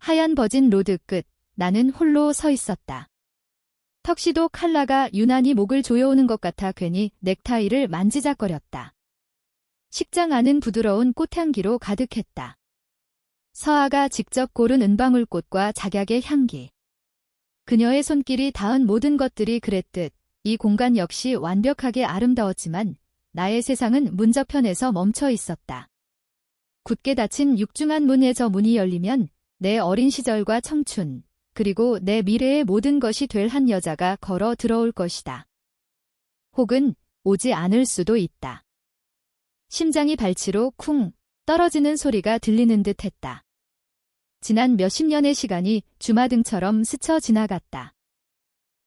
하얀 버진 로드 끝, 나는 홀로 서 있었다. 턱시도 칼라가 유난히 목을 조여오는 것 같아 괜히 넥타이를 만지작거렸다. 식장 안은 부드러운 꽃향기로 가득했다. 서아가 직접 고른 은방울꽃과 작약의 향기. 그녀의 손길이 닿은 모든 것들이 그랬듯 이 공간 역시 완벽하게 아름다웠지만 나의 세상은 문저편에서 멈춰 있었다. 굳게 닫힌 육중한 문의 저 문이 열리면 내 어린 시절과 청춘, 그리고 내 미래의 모든 것이 될 한 여자가 걸어 들어올 것이다. 혹은 오지 않을 수도 있다. 심장이 발치로 쿵 떨어지는 소리가 들리는 듯 했다. 지난 몇십 년의 시간이 주마등처럼 스쳐 지나갔다.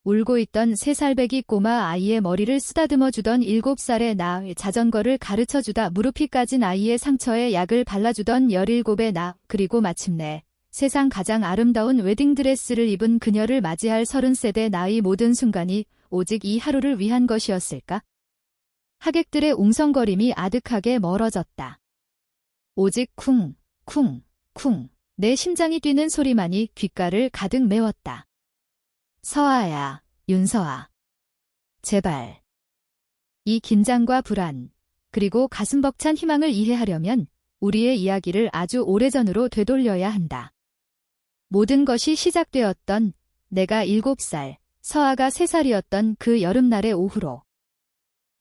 울고 있던 3살배기 꼬마 아이의 머리를 쓰다듬어 주던 7살의 나, 자전거를 가르쳐주다 무릎이 까진 아이의 상처에 약을 발라주던 17의 나, 그리고 마침내 세상 가장 아름다운 웨딩드레스를 입은 그녀를 맞이할 30세대 나의 모든 순간이 오직 이 하루를 위한 것이었을까? 하객들의 웅성거림이 아득하게 멀어졌다. 오직 쿵, 쿵, 쿵, 내 심장이 뛰는 소리만이 귓가를 가득 메웠다. 서아야, 윤서아. 제발. 이 긴장과 불안, 그리고 가슴 벅찬 희망을 이해하려면 우리의 이야기를 아주 오래전으로 되돌려야 한다. 모든 것이 시작되었던 내가 7살, 서아가 3살이었던 그 여름날의 오후로.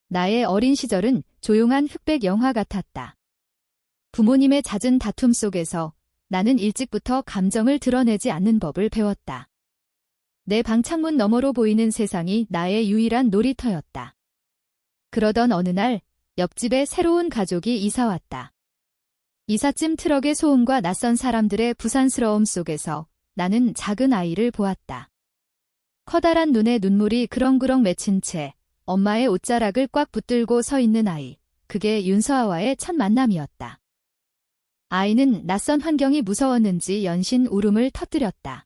나의 어린 시절은 조용한 흑백 영화 같았다. 부모님의 잦은 다툼 속에서 나는 일찍부터 감정을 드러내지 않는 법을 배웠다. 내 방 창문 너머로 보이는 세상이 나의 유일한 놀이터였다. 그러던 어느 날 옆집에 새로운 가족이 이사왔다. 이삿짐 트럭의 소음과 낯선 사람들의 부산스러움 속에서 나는 작은 아이를 보았다. 커다란 눈에 눈물이 그렁그렁 맺힌 채 엄마의 옷자락을 꽉 붙들고 서 있는 아이. 그게 윤서아와의 첫 만남이었다. 아이는 낯선 환경이 무서웠는지 연신 울음을 터뜨렸다.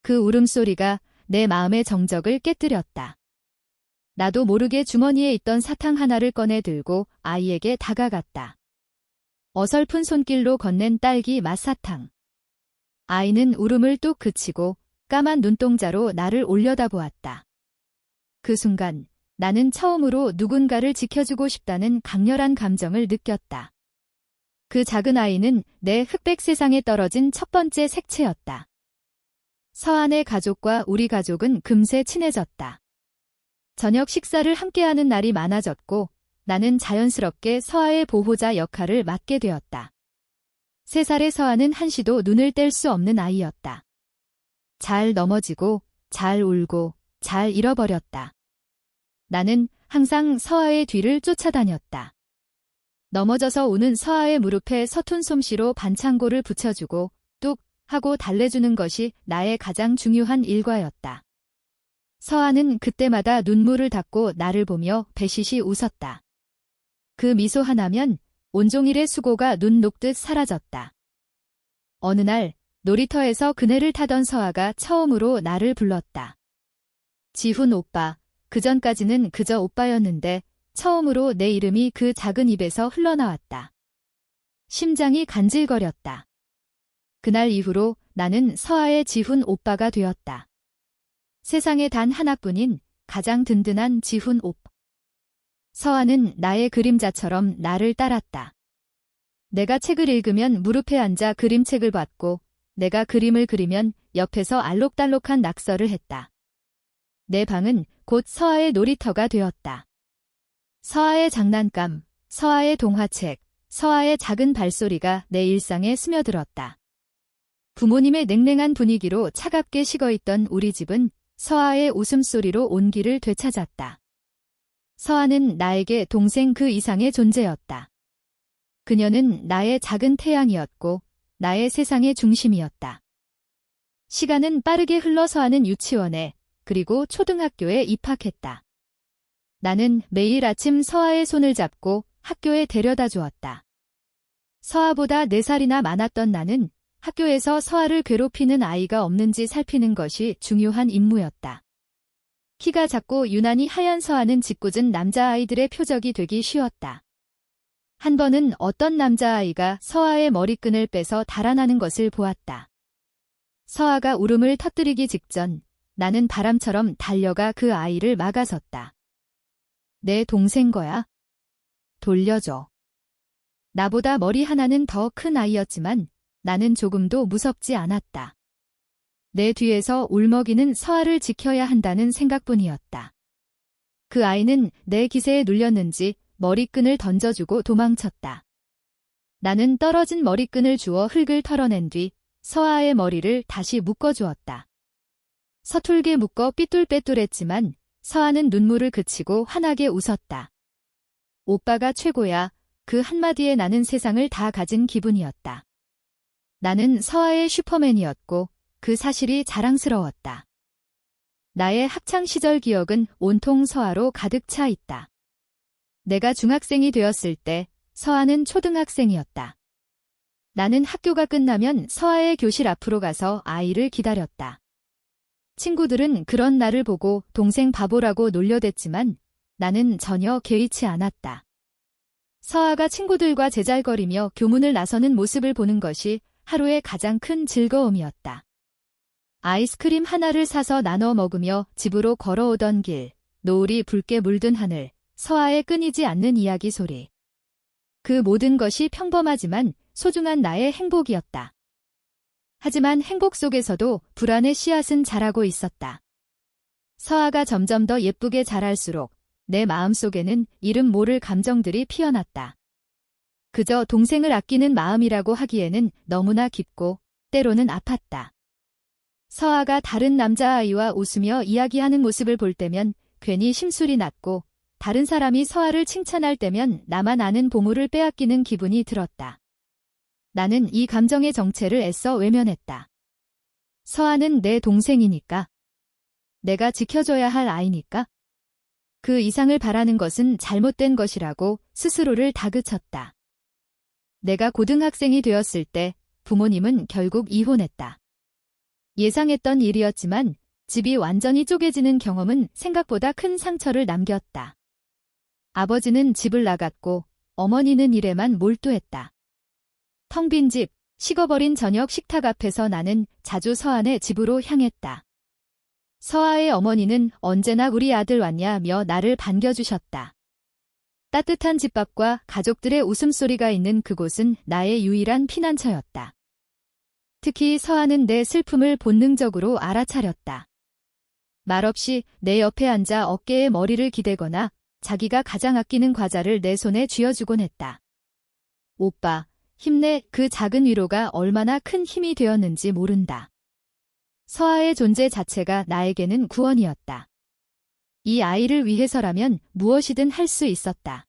그 울음소리가 내 마음의 정적을 깨뜨렸다. 나도 모르게 주머니에 있던 사탕 하나를 꺼내 들고 아이에게 다가갔다. 어설픈 손길로 건넨 딸기 맛사탕. 아이는 울음을 뚝 그치고 까만 눈동자로 나를 올려다보았다. 그 순간 나는 처음으로 누군가를 지켜주고 싶다는 강렬한 감정을 느꼈다. 그 작은 아이는 내 흑백 세상에 떨어진 첫 번째 색채였다. 서안의 가족과 우리 가족은 금세 친해졌다. 저녁 식사를 함께하는 날이 많아졌고 나는 자연스럽게 서아의 보호자 역할을 맡게 되었다. 3살의 서아는 한시도 눈을 뗄 수 없는 아이였다. 잘 넘어지고, 잘 울고, 잘 잃어버렸다. 나는 항상 서아의 뒤를 쫓아다녔다. 넘어져서 우는 서아의 무릎에 서툰 솜씨로 반창고를 붙여주고 뚝 하고 달래주는 것이 나의 가장 중요한 일과였다. 서아는 그때마다 눈물을 닦고 나를 보며 배시시 웃었다. 그 미소 하나면 온종일의 수고가 눈 녹듯 사라졌다. 어느 날 놀이터에서 그네를 타던 서아가 처음으로 나를 불렀다. 지훈 오빠, 그전까지는 그저 오빠였는데 처음으로 내 이름이 그 작은 입에서 흘러나왔다. 심장이 간질거렸다. 그날 이후로 나는 서아의 지훈 오빠가 되었다. 세상에 단 하나뿐인 가장 든든한 지훈 오빠. 서아는 나의 그림자처럼 나를 따랐다. 내가 책을 읽으면 무릎에 앉아 그림책을 봤고 내가 그림을 그리면 옆에서 알록달록한 낙서를 했다. 내 방은 곧 서아의 놀이터가 되었다. 서아의 장난감, 서아의 동화책, 서아의 작은 발소리가 내 일상에 스며들었다. 부모님의 냉랭한 분위기로 차갑게 식어있던 우리 집은 서아의 웃음소리로 온기를 되찾았다. 서아는 나에게 동생 그 이상의 존재였다. 그녀는 나의 작은 태양이었고 나의 세상의 중심이었다. 시간은 빠르게 흘러 서아는 유치원에 그리고 초등학교에 입학했다. 나는 매일 아침 서아의 손을 잡고 학교에 데려다 주었다. 서아보다 4살이나 많았던 나는 학교에서 서아를 괴롭히는 아이가 없는지 살피는 것이 중요한 임무였다. 키가 작고 유난히 하얀 서아는 짓궂은 남자아이들의 표적이 되기 쉬웠다. 한 번은 어떤 남자아이가 서아의 머리끈을 빼서 달아나는 것을 보았다. 서아가 울음을 터뜨리기 직전 나는 바람처럼 달려가 그 아이를 막아섰다. 내 동생 거야. 돌려줘. 나보다 머리 하나는 더 큰 아이였지만 나는 조금도 무섭지 않았다. 내 뒤에서 울먹이는 서아를 지켜야 한다는 생각뿐이었다. 그 아이는 내 기세에 눌렸는지 머리끈을 던져주고 도망쳤다. 나는 떨어진 머리끈을 주워 흙을 털어낸 뒤 서아의 머리를 다시 묶어주었다. 서툴게 묶어 삐뚤빼뚤했지만 서아는 눈물을 그치고 환하게 웃었다. 오빠가 최고야. 그 한마디에 나는 세상을 다 가진 기분이었다. 나는 서아의 슈퍼맨이었고 그 사실이 자랑스러웠다. 나의 학창시절 기억은 온통 서아로 가득 차 있다. 내가 중학생이 되었을 때 서아는 초등학생이었다. 나는 학교가 끝나면 서아의 교실 앞으로 가서 아이를 기다렸다. 친구들은 그런 나를 보고 동생 바보라고 놀려댔지만 나는 전혀 개의치 않았다. 서아가 친구들과 제잘거리며 교문을 나서는 모습을 보는 것이 하루의 가장 큰 즐거움이었다. 아이스크림 하나를 사서 나눠 먹으며 집으로 걸어오던 길, 노을이 붉게 물든 하늘, 서아의 끊이지 않는 이야기 소리. 그 모든 것이 평범하지만 소중한 나의 행복이었다. 하지만 행복 속에서도 불안의 씨앗은 자라고 있었다. 서아가 점점 더 예쁘게 자랄수록 내 마음속에는 이름 모를 감정들이 피어났다. 그저 동생을 아끼는 마음이라고 하기에는 너무나 깊고 때로는 아팠다. 서아가 다른 남자아이와 웃으며 이야기하는 모습을 볼 때면 괜히 심술이 났고 다른 사람이 서아를 칭찬할 때면 나만 아는 보물을 빼앗기는 기분이 들었다. 나는 이 감정의 정체를 애써 외면했다. 서아는 내 동생이니까. 내가 지켜줘야 할 아이니까. 그 이상을 바라는 것은 잘못된 것이라고 스스로를 다그쳤다. 내가 고등학생이 되었을 때 부모님은 결국 이혼했다. 예상했던 일이었지만 집이 완전히 쪼개지는 경험은 생각보다 큰 상처를 남겼다. 아버지는 집을 나갔고 어머니는 일에만 몰두했다. 텅 빈 집, 식어버린 저녁 식탁 앞에서 나는 자주 서아네 집으로 향했다. 서아의 어머니는 언제나 우리 아들 왔냐며 나를 반겨주셨다. 따뜻한 집밥과 가족들의 웃음소리가 있는 그곳은 나의 유일한 피난처였다. 특히 서아는 내 슬픔을 본능적으로 알아차렸다. 말없이 내 옆에 앉아 어깨에 머리를 기대거나 자기가 가장 아끼는 과자를 내 손에 쥐어주곤 했다. 오빠, 힘내. 그 작은 위로가 얼마나 큰 힘이 되었는지 모른다. 서아의 존재 자체가 나에게는 구원이었다. 이 아이를 위해서라면 무엇이든 할 수 있었다.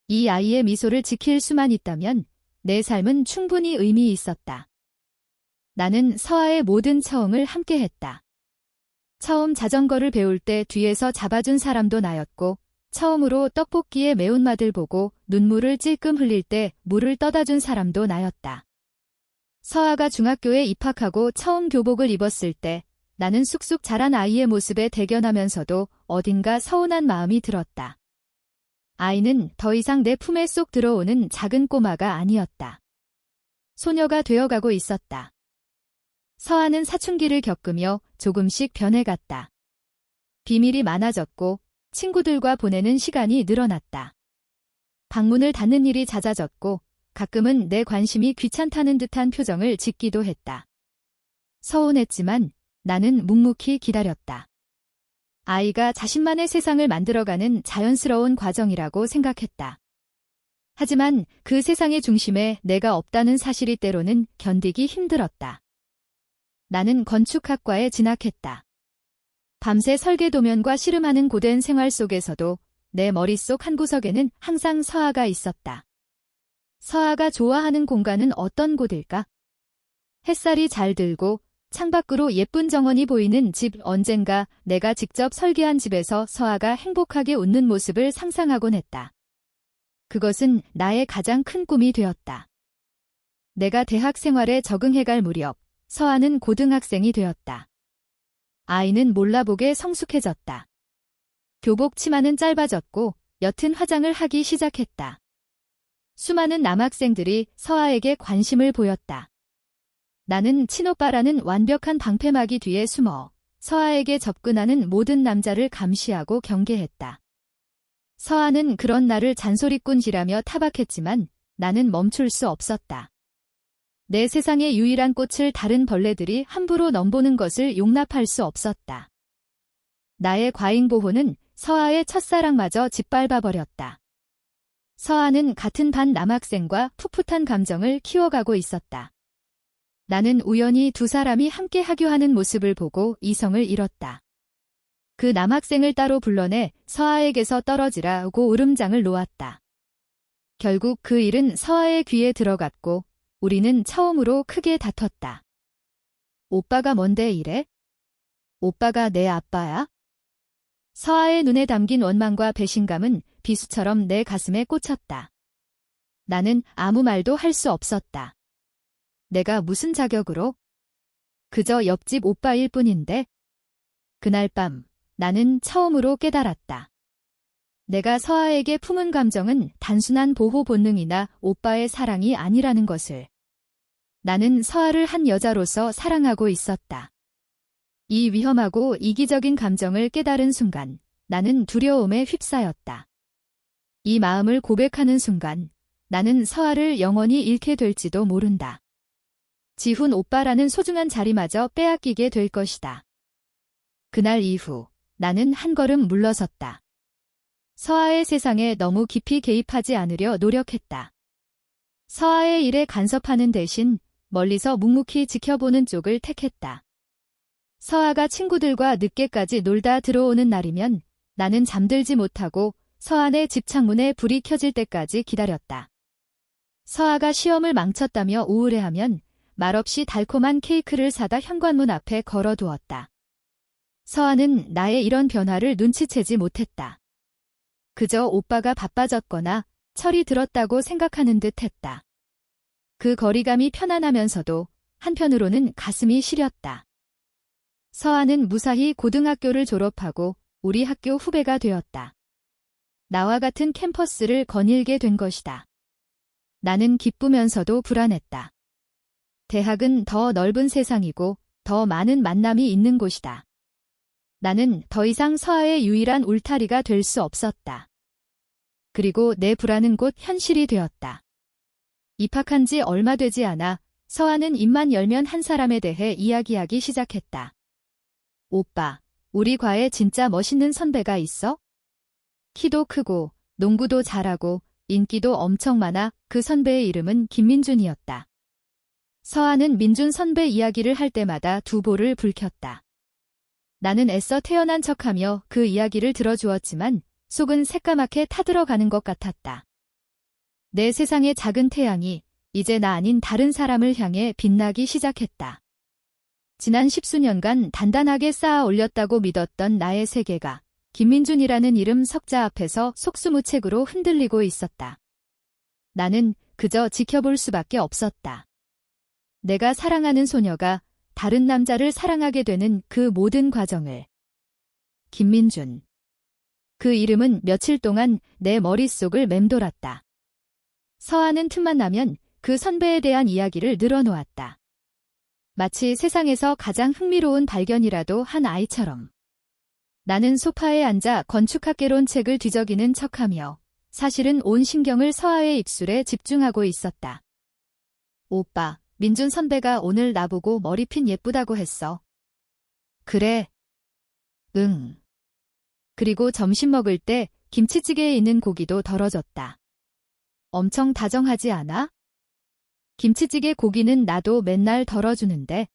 이 아이의 미소를 지킬 수만 있다면 내 삶은 충분히 의미 있었다. 나는 서아의 모든 처음을 함께했다. 처음 자전거를 배울 때 뒤에서 잡아준 사람도 나였고 처음으로 떡볶이의 매운맛을 보고 눈물을 찔끔 흘릴 때 물을 떠다준 사람도 나였다. 서아가 중학교에 입학하고 처음 교복을 입었을 때 나는 쑥쑥 자란 아이의 모습에 대견하면서도 어딘가 서운한 마음이 들었다. 아이는 더 이상 내 품에 쏙 들어오는 작은 꼬마가 아니었다. 소녀가 되어가고 있었다. 서아는 사춘기를 겪으며 조금씩 변해갔다. 비밀이 많아졌고 친구들과 보내는 시간이 늘어났다. 방문을 닫는 일이 잦아졌고 가끔은 내 관심이 귀찮다는 듯한 표정을 짓기도 했다. 서운했지만 나는 묵묵히 기다렸다. 아이가 자신만의 세상을 만들어가는 자연스러운 과정이라고 생각했다. 하지만 그 세상의 중심에 내가 없다는 사실이 때로는 견디기 힘들었다. 나는 건축학과에 진학했다. 밤새 설계도면과 씨름하는 고된 생활 속에서도 내 머릿속 한구석에는 항상 서아가 있었다. 서아가 좋아하는 공간은 어떤 곳일까? 햇살이 잘 들고 창밖으로 예쁜 정원이 보이는 집, 언젠가 내가 직접 설계한 집에서 서아가 행복하게 웃는 모습을 상상하곤 했다. 그것은 나의 가장 큰 꿈이 되었다. 내가 대학 생활에 적응해갈 무렵 서아는 고등학생이 되었다. 아이는 몰라보게 성숙해졌다. 교복 치마는 짧아졌고 옅은 화장을 하기 시작했다. 수많은 남학생들이 서아에게 관심을 보였다. 나는 친오빠라는 완벽한 방패막이 뒤에 숨어 서아에게 접근하는 모든 남자를 감시하고 경계했다. 서아는 그런 나를 잔소리꾼이라며 타박했지만 나는 멈출 수 없었다. 내 세상의 유일한 꽃을 다른 벌레들이 함부로 넘보는 것을 용납할 수 없었다. 나의 과잉보호는 서아의 첫사랑마저 짓밟아버렸다. 서아는 같은 반 남학생과 풋풋한 감정을 키워가고 있었다. 나는 우연히 두 사람이 함께 하교하는 모습을 보고 이성을 잃었다. 그 남학생을 따로 불러내 서아에게서 떨어지라고 으름장을 놓았다. 결국 그 일은 서아의 귀에 들어갔고 우리는 처음으로 크게 다퉜다. 오빠가 뭔데 이래? 오빠가 내 아빠야? 서아의 눈에 담긴 원망과 배신감은 비수처럼 내 가슴에 꽂혔다. 나는 아무 말도 할 수 없었다. 내가 무슨 자격으로? 그저 옆집 오빠일 뿐인데. 그날 밤 나는 처음으로 깨달았다. 내가 서아에게 품은 감정은 단순한 보호 본능이나 오빠의 사랑이 아니라는 것을. 나는 서아를 한 여자로서 사랑하고 있었다. 이 위험하고 이기적인 감정을 깨달은 순간 나는 두려움에 휩싸였다. 이 마음을 고백하는 순간 나는 서아를 영원히 잃게 될지도 모른다. 지훈 오빠라는 소중한 자리마저 빼앗기게 될 것이다. 그날 이후 나는 한 걸음 물러섰다. 서아의 세상에 너무 깊이 개입하지 않으려 노력했다. 서아의 일에 간섭하는 대신 멀리서 묵묵히 지켜보는 쪽을 택했다. 서아가 친구들과 늦게까지 놀다 들어오는 날이면 나는 잠들지 못하고 서아의 집 창문에 불이 켜질 때까지 기다렸다. 서아가 시험을 망쳤다며 우울해하면 말없이 달콤한 케이크를 사다 현관문 앞에 걸어두었다. 서아는 나의 이런 변화를 눈치채지 못했다. 그저 오빠가 바빠졌거나 철이 들었다고 생각하는 듯 했다. 그 거리감이 편안하면서도 한편으로는 가슴이 시렸다. 서아는 무사히 고등학교를 졸업하고 우리 학교 후배가 되었다. 나와 같은 캠퍼스를 거닐게 된 것이다. 나는 기쁘면서도 불안했다. 대학은 더 넓은 세상이고 더 많은 만남이 있는 곳이다. 나는 더 이상 서아의 유일한 울타리가 될 수 없었다. 그리고 내 불안은 곧 현실이 되었다. 입학한 지 얼마 되지 않아 서아는 입만 열면 한 사람에 대해 이야기하기 시작했다. 오빠, 우리 과에 진짜 멋있는 선배가 있어? 키도 크고 농구도 잘하고 인기도 엄청 많아. 그 선배의 이름은 김민준이었다. 서아는 민준 선배 이야기를 할 때마다 두 볼을 붉혔다. 나는 애써 태어난 척하며 그 이야기를 들어주었지만 속은 새까맣게 타들어가는 것 같았다. 내 세상의 작은 태양이 이제 나 아닌 다른 사람을 향해 빛나기 시작했다. 지난 10수년간 단단하게 쌓아 올렸다고 믿었던 나의 세계가 김민준이라는 이름 석자 앞에서 속수무책으로 흔들리고 있었다. 나는 그저 지켜볼 수밖에 없었다. 내가 사랑하는 소녀가 다른 남자를 사랑하게 되는 그 모든 과정을. 김민준. 그 이름은 며칠 동안 내 머릿속을 맴돌았다. 서아는 틈만 나면 그 선배에 대한 이야기를 늘어놓았다. 마치 세상에서 가장 흥미로운 발견이라도 한 아이처럼. 나는 소파에 앉아 건축학개론 책을 뒤적이는 척하며 사실은 온 신경을 서아의 입술에 집중하고 있었다. 오빠, 민준 선배가 오늘 나보고 머리핀 예쁘다고 했어. 그래. 응. 그리고 점심 먹을 때 김치찌개에 있는 고기도 덜어졌다. 엄청 다정하지 않아? 김치찌개 고기는 나도 맨날 덜어주는데.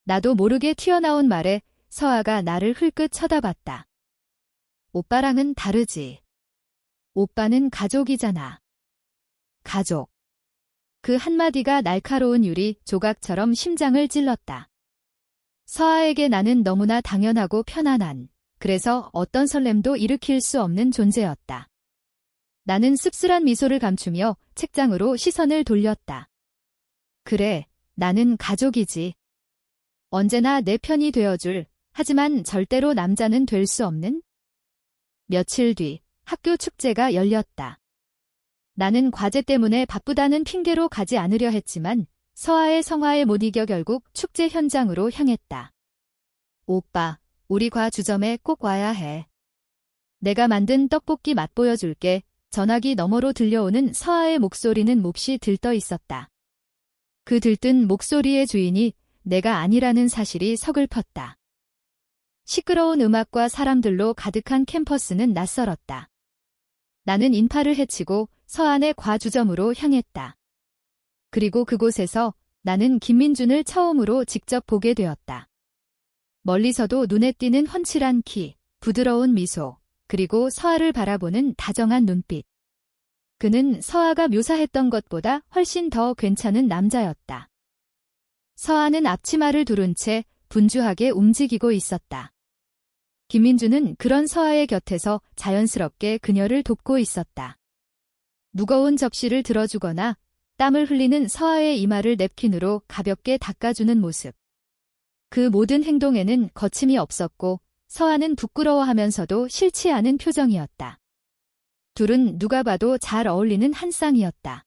나도 모르게 튀어나온 말에 서아가 나를 흘끗 쳐다봤다. 오빠랑은 다르지. 오빠는 가족이잖아. 가족. 그 한마디가 날카로운 유리 조각처럼 심장을 찔렀다. 서아에게 나는 너무나 당연하고 편안한, 그래서 어떤 설렘도 일으킬 수 없는 존재였다. 나는 씁쓸한 미소를 감추며 책장으로 시선을 돌렸다. 그래, 나는 가족이지. 언제나 내 편이 되어줄, 하지만 절대로 남자는 될 수 없는? 며칠 뒤 학교 축제가 열렸다. 나는 과제 때문에 바쁘다는 핑계로 가지 않으려 했지만 서아의 성화에 못 이겨 결국 축제 현장으로 향했다. 오빠, 우리 과주점에 꼭 와야 해. 내가 만든 떡볶이 맛 보여줄게. 전화기 너머로 들려오는 서아의 목소리는 몹시 들떠 있었다. 그 들뜬 목소리의 주인이 내가 아니라는 사실이 서글펐다. 시끄러운 음악과 사람들로 가득한 캠퍼스는 낯설었다. 나는 인파를 헤치고 서안의 과주점으로 향했다. 그리고 그곳에서 나는 김민준을 처음으로 직접 보게 되었다. 멀리서도 눈에 띄는 훤칠한 키, 부드러운 미소, 그리고 서아를 바라보는 다정한 눈빛. 그는 서아가 묘사했던 것보다 훨씬 더 괜찮은 남자였다. 서아는 앞치마를 두른 채 분주하게 움직이고 있었다. 김민주는 그런 서아의 곁에서 자연스럽게 그녀를 돕고 있었다. 무거운 접시를 들어주거나 땀을 흘리는 서아의 이마를 냅킨으로 가볍게 닦아주는 모습. 그 모든 행동에는 거침이 없었고 서아는 부끄러워하면서도 싫지 않은 표정이었다. 둘은 누가 봐도 잘 어울리는 한 쌍이었다.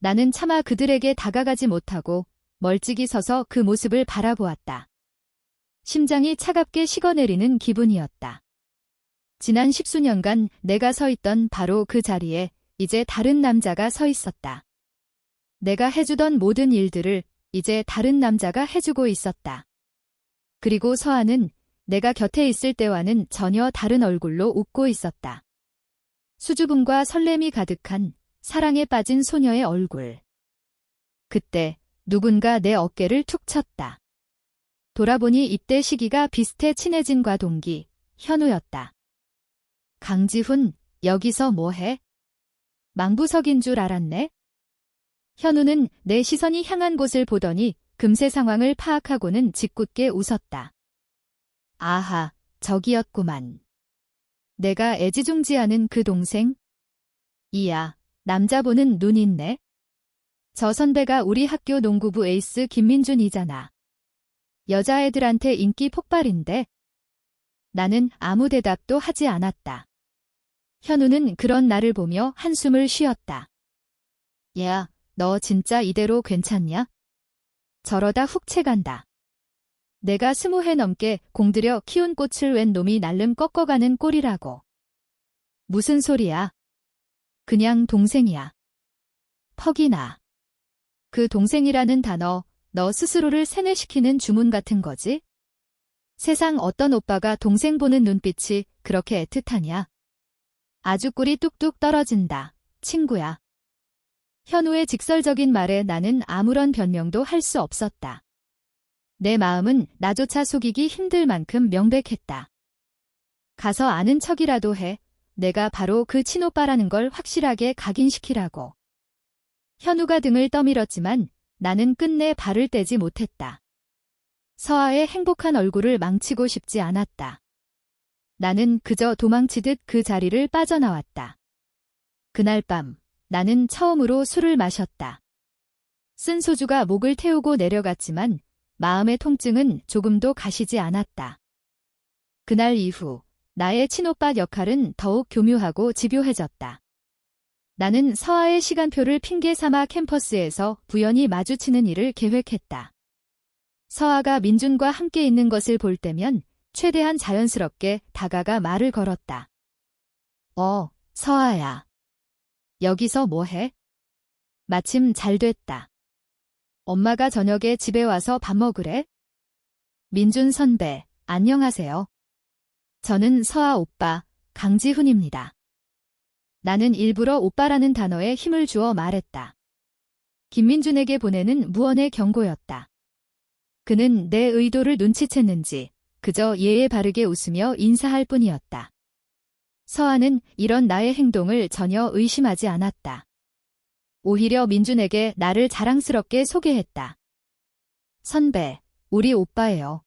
나는 차마 그들에게 다가가지 못하고 멀찍이 서서 그 모습을 바라보았다. 심장이 차갑게 식어내리는 기분이었다. 지난 10수년간 내가 서 있던 바로 그 자리에 이제 다른 남자가 서 있었다. 내가 해주던 모든 일들을 이제 다른 남자가 해주고 있었다. 그리고 서아는 내가 곁에 있을 때와는 전혀 다른 얼굴로 웃고 있었다. 수줍음과 설렘이 가득한 사랑에 빠진 소녀의 얼굴. 그때 누군가 내 어깨를 툭 쳤다. 돌아보니 이때 시기가 비슷해 친해진 과동기, 현우였다. 강지훈, 여기서 뭐해? 망부석인 줄 알았네? 현우는 내 시선이 향한 곳을 보더니 금세 상황을 파악하고는 짓궂게 웃었다. 아하, 저기였구만. 내가 애지중지하는 그 동생? 이야, 남자 보는 눈 있네. 저 선배가 우리 학교 농구부 에이스 김민준이잖아. 여자애들한테 인기 폭발인데. 나는 아무 대답도 하지 않았다. 현우는 그런 나를 보며 한숨을 쉬었다. 야, 너 진짜 이대로 괜찮냐? 저러다 훅 채간다. 내가 20해 넘게 공들여 키운 꽃을 웬 놈이 날름 꺾어가는 꼴이라고. 무슨 소리야? 그냥 동생이야. 퍽이나. 그 동생이라는 단어, 너 스스로를 세뇌시키는 주문 같은 거지? 세상 어떤 오빠가 동생 보는 눈빛이 그렇게 애틋하냐? 아주 꿀이 뚝뚝 떨어진다, 친구야. 현우의 직설적인 말에 나는 아무런 변명도 할 수 없었다. 내 마음은 나조차 속이기 힘들 만큼 명백했다. 가서 아는 척이라도 해. 내가 바로 그 친오빠라는 걸 확실하게 각인시키라고. 현우가 등을 떠밀었지만 나는 끝내 발을 떼지 못했다. 서아의 행복한 얼굴을 망치고 싶지 않았다. 나는 그저 도망치듯 그 자리를 빠져나왔다. 그날 밤 나는 처음으로 술을 마셨다. 쓴 소주가 목을 태우고 내려갔지만 마음의 통증은 조금도 가시지 않았다. 그날 이후 나의 친오빠 역할은 더욱 교묘하고 집요해졌다. 나는 서아의 시간표를 핑계 삼아 캠퍼스에서 부연히 마주치는 일을 계획했다. 서아가 민준과 함께 있는 것을 볼 때면 최대한 자연스럽게 다가가 말을 걸었다. 서아야. 여기서 뭐해? 마침 잘 됐다. 엄마가 저녁에 집에 와서 밥 먹으래? 민준 선배, 안녕하세요. 저는 서아 오빠, 강지훈입니다. 나는 일부러 오빠라는 단어에 힘을 주어 말했다. 김민준에게 보내는 무언의 경고였다. 그는 내 의도를 눈치챘는지 그저 예에 바르게 웃으며 인사할 뿐이었다. 서아는 이런 나의 행동을 전혀 의심하지 않았다. 오히려 민준에게 나를 자랑스럽게 소개했다. 선배, 우리 오빠예요.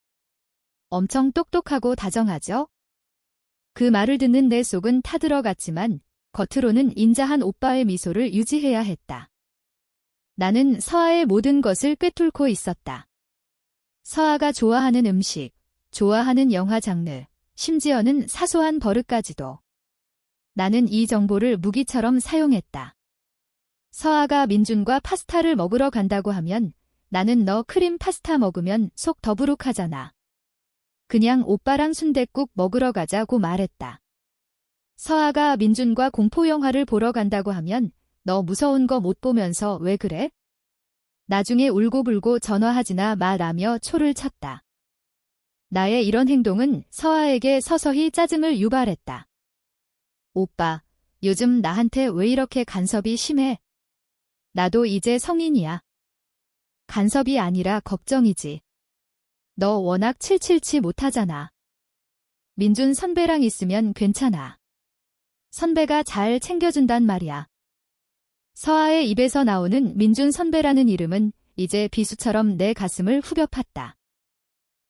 엄청 똑똑하고 다정하죠? 그 말을 듣는 내 속은 타들어갔지만 겉으로는 인자한 오빠의 미소를 유지해야 했다. 나는 서아의 모든 것을 꿰뚫고 있었다. 서아가 좋아하는 음식, 좋아하는 영화 장르, 심지어는 사소한 버릇까지도. 나는 이 정보를 무기처럼 사용했다. 서아가 민준과 파스타를 먹으러 간다고 하면 나는 너 크림 파스타 먹으면 속 더부룩하잖아. 그냥 오빠랑 순댓국 먹으러 가자고 말했다. 서아가 민준과 공포영화를 보러 간다고 하면 너 무서운 거 못 보면서 왜 그래? 나중에 울고불고 전화하지나 마라며 초를 쳤다. 나의 이런 행동은 서아에게 서서히 짜증을 유발했다. 오빠, 요즘 나한테 왜 이렇게 간섭이 심해? 나도 이제 성인이야. 간섭이 아니라 걱정이지. 너 워낙 칠칠치 못하잖아. 민준 선배랑 있으면 괜찮아. 선배가 잘 챙겨준단 말이야. 서아의 입에서 나오는 민준 선배라는 이름은 이제 비수처럼 내 가슴을 후벼 팠다.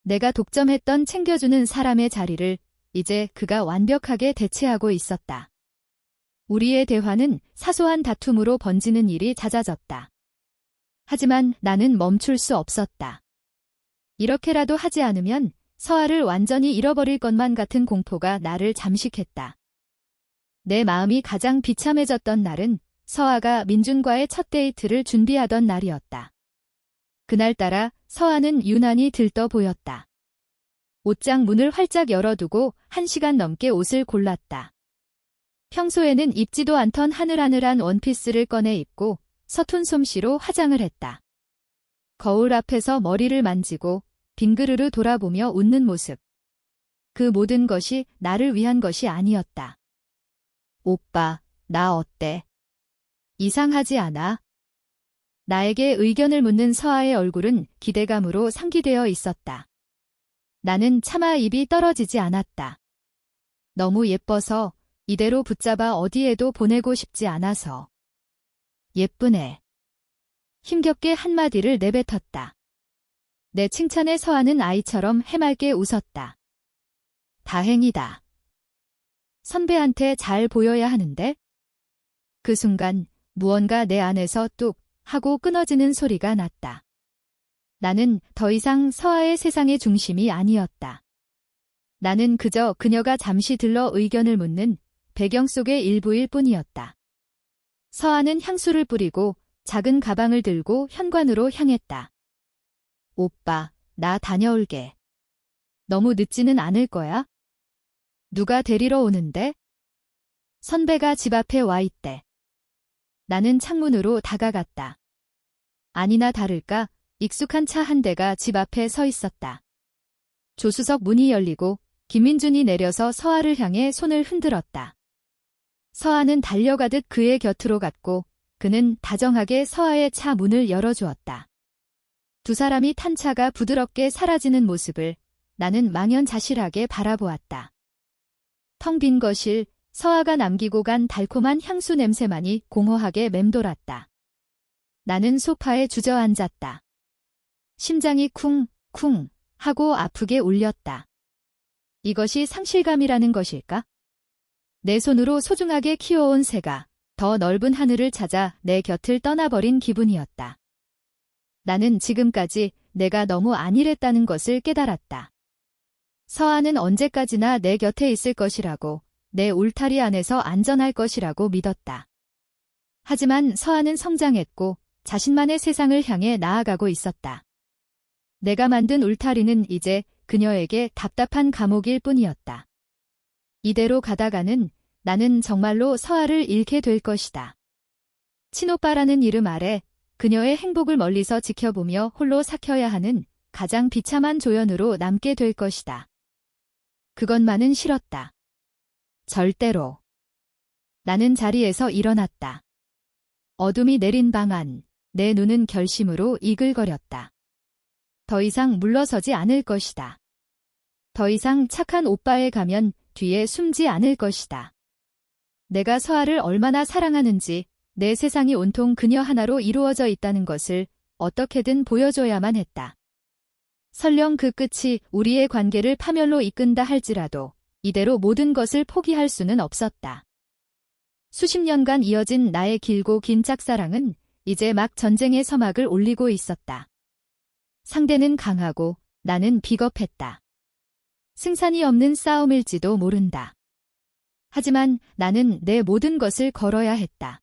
내가 독점했던 챙겨주는 사람의 자리를 이제 그가 완벽하게 대체하고 있었다. 우리의 대화는 사소한 다툼으로 번지는 일이 잦아졌다. 하지만 나는 멈출 수 없었다. 이렇게라도 하지 않으면 서아를 완전히 잃어버릴 것만 같은 공포가 나를 잠식했다. 내 마음이 가장 비참해졌던 날은 서아가 민준과의 첫 데이트를 준비하던 날이었다. 그날따라 서아는 유난히 들떠 보였다. 옷장 문을 활짝 열어두고 1시간 넘게 옷을 골랐다. 평소에는 입지도 않던 하늘하늘한 원피스를 꺼내 입고 서툰 솜씨로 화장을 했다. 거울 앞에서 머리를 만지고 빙그르르 돌아보며 웃는 모습. 그 모든 것이 나를 위한 것이 아니었다. 오빠, 나 어때? 이상하지 않아? 나에게 의견을 묻는 서아의 얼굴은 기대감으로 상기되어 있었다. 나는 차마 입이 떨어지지 않았다. 너무 예뻐서 이대로 붙잡아 어디에도 보내고 싶지 않아서. 예쁘네. 힘겹게 한마디를 내뱉었다. 내 칭찬에 서아는 아이처럼 해맑게 웃었다. 다행이다. 선배한테 잘 보여야 하는데? 그 순간 무언가 내 안에서 뚝 하고 끊어지는 소리가 났다. 나는 더 이상 서아의 세상의 중심이 아니었다. 나는 그저 그녀가 잠시 들러 의견을 묻는 배경 속의 일부일 뿐이었다. 서아는 향수를 뿌리고 작은 가방을 들고 현관으로 향했다. 오빠, 나 다녀올게. 너무 늦지는 않을 거야? 누가 데리러 오는데? 선배가 집 앞에 와 있대. 나는 창문으로 다가갔다. 아니나 다를까 익숙한 차 한 대가 집 앞에 서 있었다. 조수석 문이 열리고 김민준이 내려서 서아를 향해 손을 흔들었다. 서아는 달려가듯 그의 곁으로 갔고 그는 다정하게 서아의 차 문을 열어주었다. 두 사람이 탄 차가 부드럽게 사라지는 모습을 나는 망연자실하게 바라보았다. 텅 빈 거실, 서아가 남기고 간 달콤한 향수 냄새만이 공허하게 맴돌았다. 나는 소파에 주저앉았다. 심장이 쿵쿵 하고 아프게 울렸다. 이것이 상실감이라는 것일까? 내 손으로 소중하게 키워온 새가 더 넓은 하늘을 찾아 내 곁을 떠나버린 기분이었다. 나는 지금까지 내가 너무 안일했다는 것을 깨달았다. 서아는 언제까지나 내 곁에 있을 것이라고, 내 울타리 안에서 안전할 것이라고 믿었다. 하지만 서아는 성장했고 자신만의 세상을 향해 나아가고 있었다. 내가 만든 울타리는 이제 그녀에게 답답한 감옥일 뿐이었다. 이대로 가다가는 나는 정말로 서아를 잃게 될 것이다. 친오빠라는 이름 아래 그녀의 행복을 멀리서 지켜보며 홀로 삭혀야 하는 가장 비참한 조연으로 남게 될 것이다. 그것만은 싫었다. 절대로. 나는 자리에서 일어났다. 어둠이 내린 방 안, 내 눈은 결심으로 이글거렸다. 더 이상 물러서지 않을 것이다. 더 이상 착한 오빠에 가면 뒤에 숨지 않을 것이다. 내가 서아를 얼마나 사랑하는지, 내 세상이 온통 그녀 하나로 이루어져 있다는 것을 어떻게든 보여줘야만 했다. 설령 그 끝이 우리의 관계를 파멸로 이끈다 할지라도 이대로 모든 것을 포기할 수는 없었다. 수십 년간 이어진 나의 길고 긴 짝사랑은 이제 막 전쟁의 서막을 올리고 있었다. 상대는 강하고 나는 비겁했다. 승산이 없는 싸움일지도 모른다. 하지만 나는 내 모든 것을 걸어야 했다.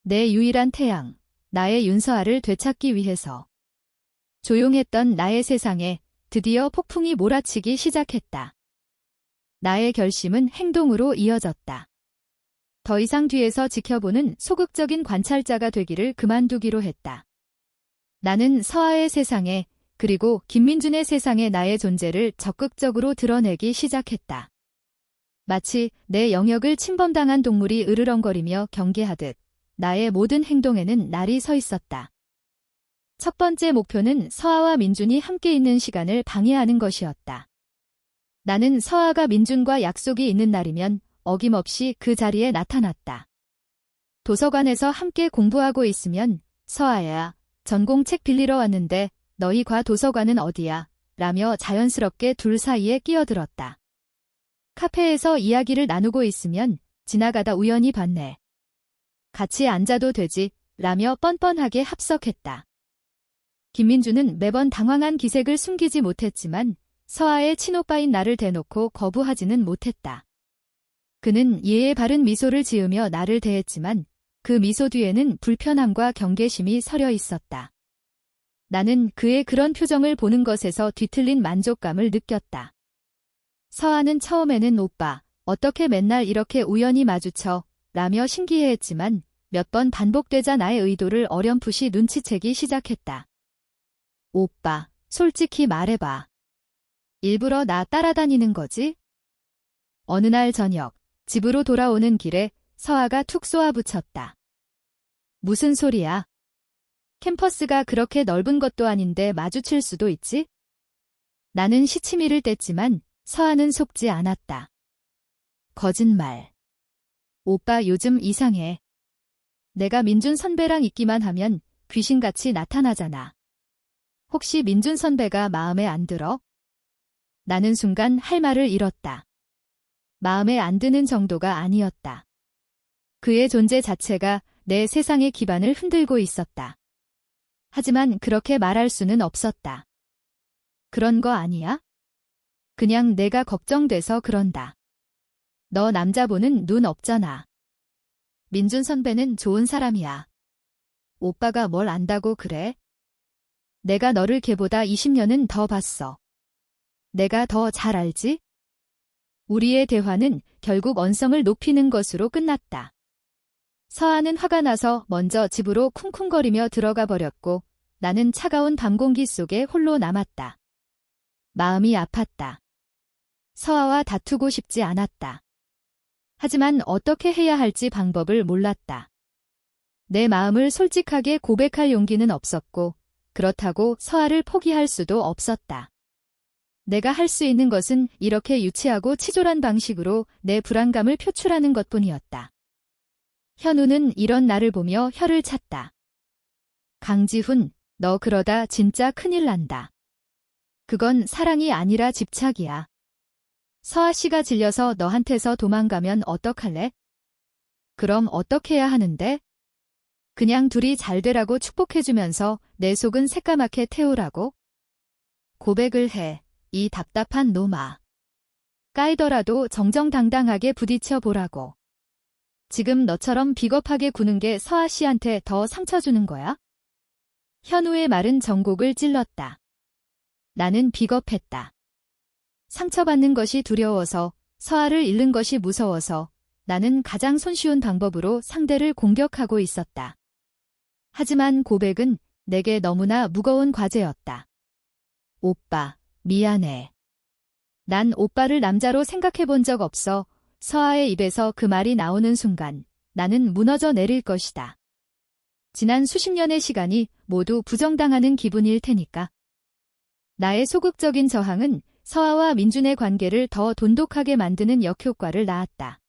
내 유일한 태양, 나의 윤서아를 되찾기 위해서. 조용했던 나의 세상에 드디어 폭풍이 몰아치기 시작했다. 나의 결심은 행동으로 이어졌다. 더 이상 뒤에서 지켜보는 소극적인 관찰자가 되기를 그만두기로 했다. 나는 서아의 세상에, 그리고 김민준의 세상에 나의 존재를 적극적으로 드러내기 시작했다. 마치 내 영역을 침범당한 동물이 으르렁거리며 경계하듯 나의 모든 행동에는 날이 서 있었다. 첫 번째 목표는 서아와 민준이 함께 있는 시간을 방해하는 것이었다. 나는 서아가 민준과 약속이 있는 날이면 어김없이 그 자리에 나타났다. 도서관에서 함께 공부하고 있으면 서아야, 전공책 빌리러 왔는데 너희 과 도서관은 어디야? 라며 자연스럽게 둘 사이에 끼어들었다. 카페에서 이야기를 나누고 있으면 지나가다 우연히 봤네. 같이 앉아도 되지? 라며 뻔뻔하게 합석했다. 김민주는 매번 당황한 기색을 숨기지 못했지만 서아의 친오빠인 나를 대놓고 거부하지는 못했다. 그는 예의 바른 미소를 지으며 나를 대했지만 그 미소 뒤에는 불편함과 경계심이 서려 있었다. 나는 그의 그런 표정을 보는 것에서 뒤틀린 만족감을 느꼈다. 서아는 처음에는 오빠, 어떻게 맨날 이렇게 우연히 마주쳐? 라며 신기해했지만 몇 번 반복되자 나의 의도를 어렴풋이 눈치채기 시작했다. 오빠, 솔직히 말해봐. 일부러 나 따라다니는 거지? 어느 날 저녁, 집으로 돌아오는 길에 서아가 툭 쏘아붙였다. 무슨 소리야? 캠퍼스가 그렇게 넓은 것도 아닌데 마주칠 수도 있지? 나는 시치미를 뗐지만 서아는 속지 않았다. 거짓말. 오빠 요즘 이상해. 내가 민준 선배랑 있기만 하면 귀신같이 나타나잖아. 혹시 민준 선배가 마음에 안 들어? 나는 순간 할 말을 잃었다. 마음에 안 드는 정도가 아니었다. 그의 존재 자체가 내 세상의 기반을 흔들고 있었다. 하지만 그렇게 말할 수는 없었다. 그런 거 아니야? 그냥 내가 걱정돼서 그런다. 너 남자 보는 눈 없잖아. 민준 선배는 좋은 사람이야. 오빠가 뭘 안다고 그래? 내가 너를 걔보다 20년은 더 봤어. 내가 더 잘 알지? 우리의 대화는 결국 언성을 높이는 것으로 끝났다. 서아는 화가 나서 먼저 집으로 쿵쿵거리며 들어가 버렸고 나는 차가운 밤 공기 속에 홀로 남았다. 마음이 아팠다. 서아와 다투고 싶지 않았다. 하지만 어떻게 해야 할지 방법을 몰랐다. 내 마음을 솔직하게 고백할 용기는 없었고 그렇다고 서아를 포기할 수도 없었다. 내가 할 수 있는 것은 이렇게 유치하고 치졸한 방식으로 내 불안감을 표출하는 것뿐이었다. 현우는 이런 나를 보며 혀를 찼다. 강지훈, 너 그러다 진짜 큰일 난다. 그건 사랑이 아니라 집착이야. 서아 씨가 질려서 너한테서 도망가면 어떡할래? 그럼 어떻게 해야 하는데? 그냥 둘이 잘 되라고 축복해주면서 내 속은 새까맣게 태우라고? 고백을 해, 이 답답한 놈아. 까이더라도 정정당당하게 부딪혀 보라고. 지금 너처럼 비겁하게 구는 게 서아 씨한테 더 상처 주는 거야? 현우의 말은 전곡을 찔렀다. 나는 비겁했다. 상처받는 것이 두려워서, 서아를 잃는 것이 무서워서 나는 가장 손쉬운 방법으로 상대를 공격하고 있었다. 하지만 고백은 내게 너무나 무거운 과제였다. 오빠, 미안해. 난 오빠를 남자로 생각해 본 적 없어. 서아의 입에서 그 말이 나오는 순간 나는 무너져 내릴 것이다. 지난 수십 년의 시간이 모두 부정당하는 기분일 테니까. 나의 소극적인 저항은 서아와 민준의 관계를 더 돈독하게 만드는 역효과를 낳았다.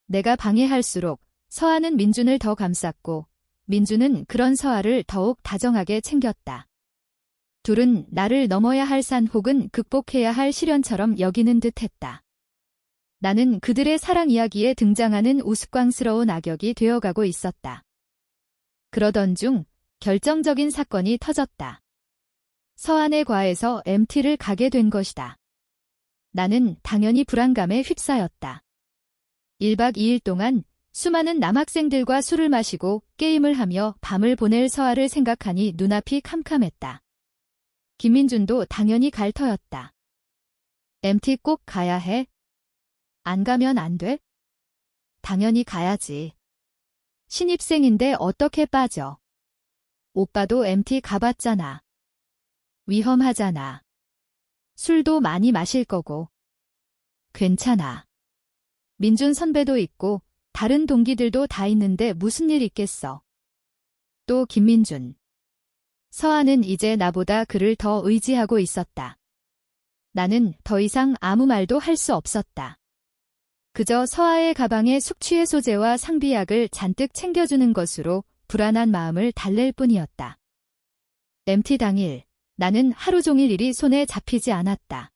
내가 방해할수록 서아는 민준을 더 감쌌고 민준은 그런 서아를 더욱 다정하게 챙겼다. 둘은 나를 넘어야 할 산 혹은 극복해야 할 시련처럼 여기는 듯했다. 나는 그들의 사랑 이야기에 등장하는 우스꽝스러운 악역이 되어가고 있었다. 그러던 중 결정적인 사건이 터졌다. 서안의 과에서 MT를 가게 된 것이다. 나는 당연히 불안감에 휩싸였다. 1박 2일 동안 수많은 남학생들과 술을 마시고 게임을 하며 밤을 보낼 서아를 생각하니 눈앞이 캄캄했다. 김민준도 당연히 갈 터였다. MT 꼭 가야 해? 안 가면 안 돼? 당연히 가야지. 신입생인데 어떻게 빠져? 오빠도 MT 가봤잖아. 위험하잖아. 술도 많이 마실 거고. 괜찮아. 민준 선배도 있고 다른 동기들도 다 있는데 무슨 일 있겠어. 또 김민준. 서아는 이제 나보다 그를 더 의지하고 있었다. 나는 더 이상 아무 말도 할 수 없었다. 그저 서아의 가방에 숙취해소제와 상비약을 잔뜩 챙겨주는 것으로 불안한 마음을 달랠 뿐이었다. MT 당일, 나는 하루 종일 일이 손에 잡히지 않았다.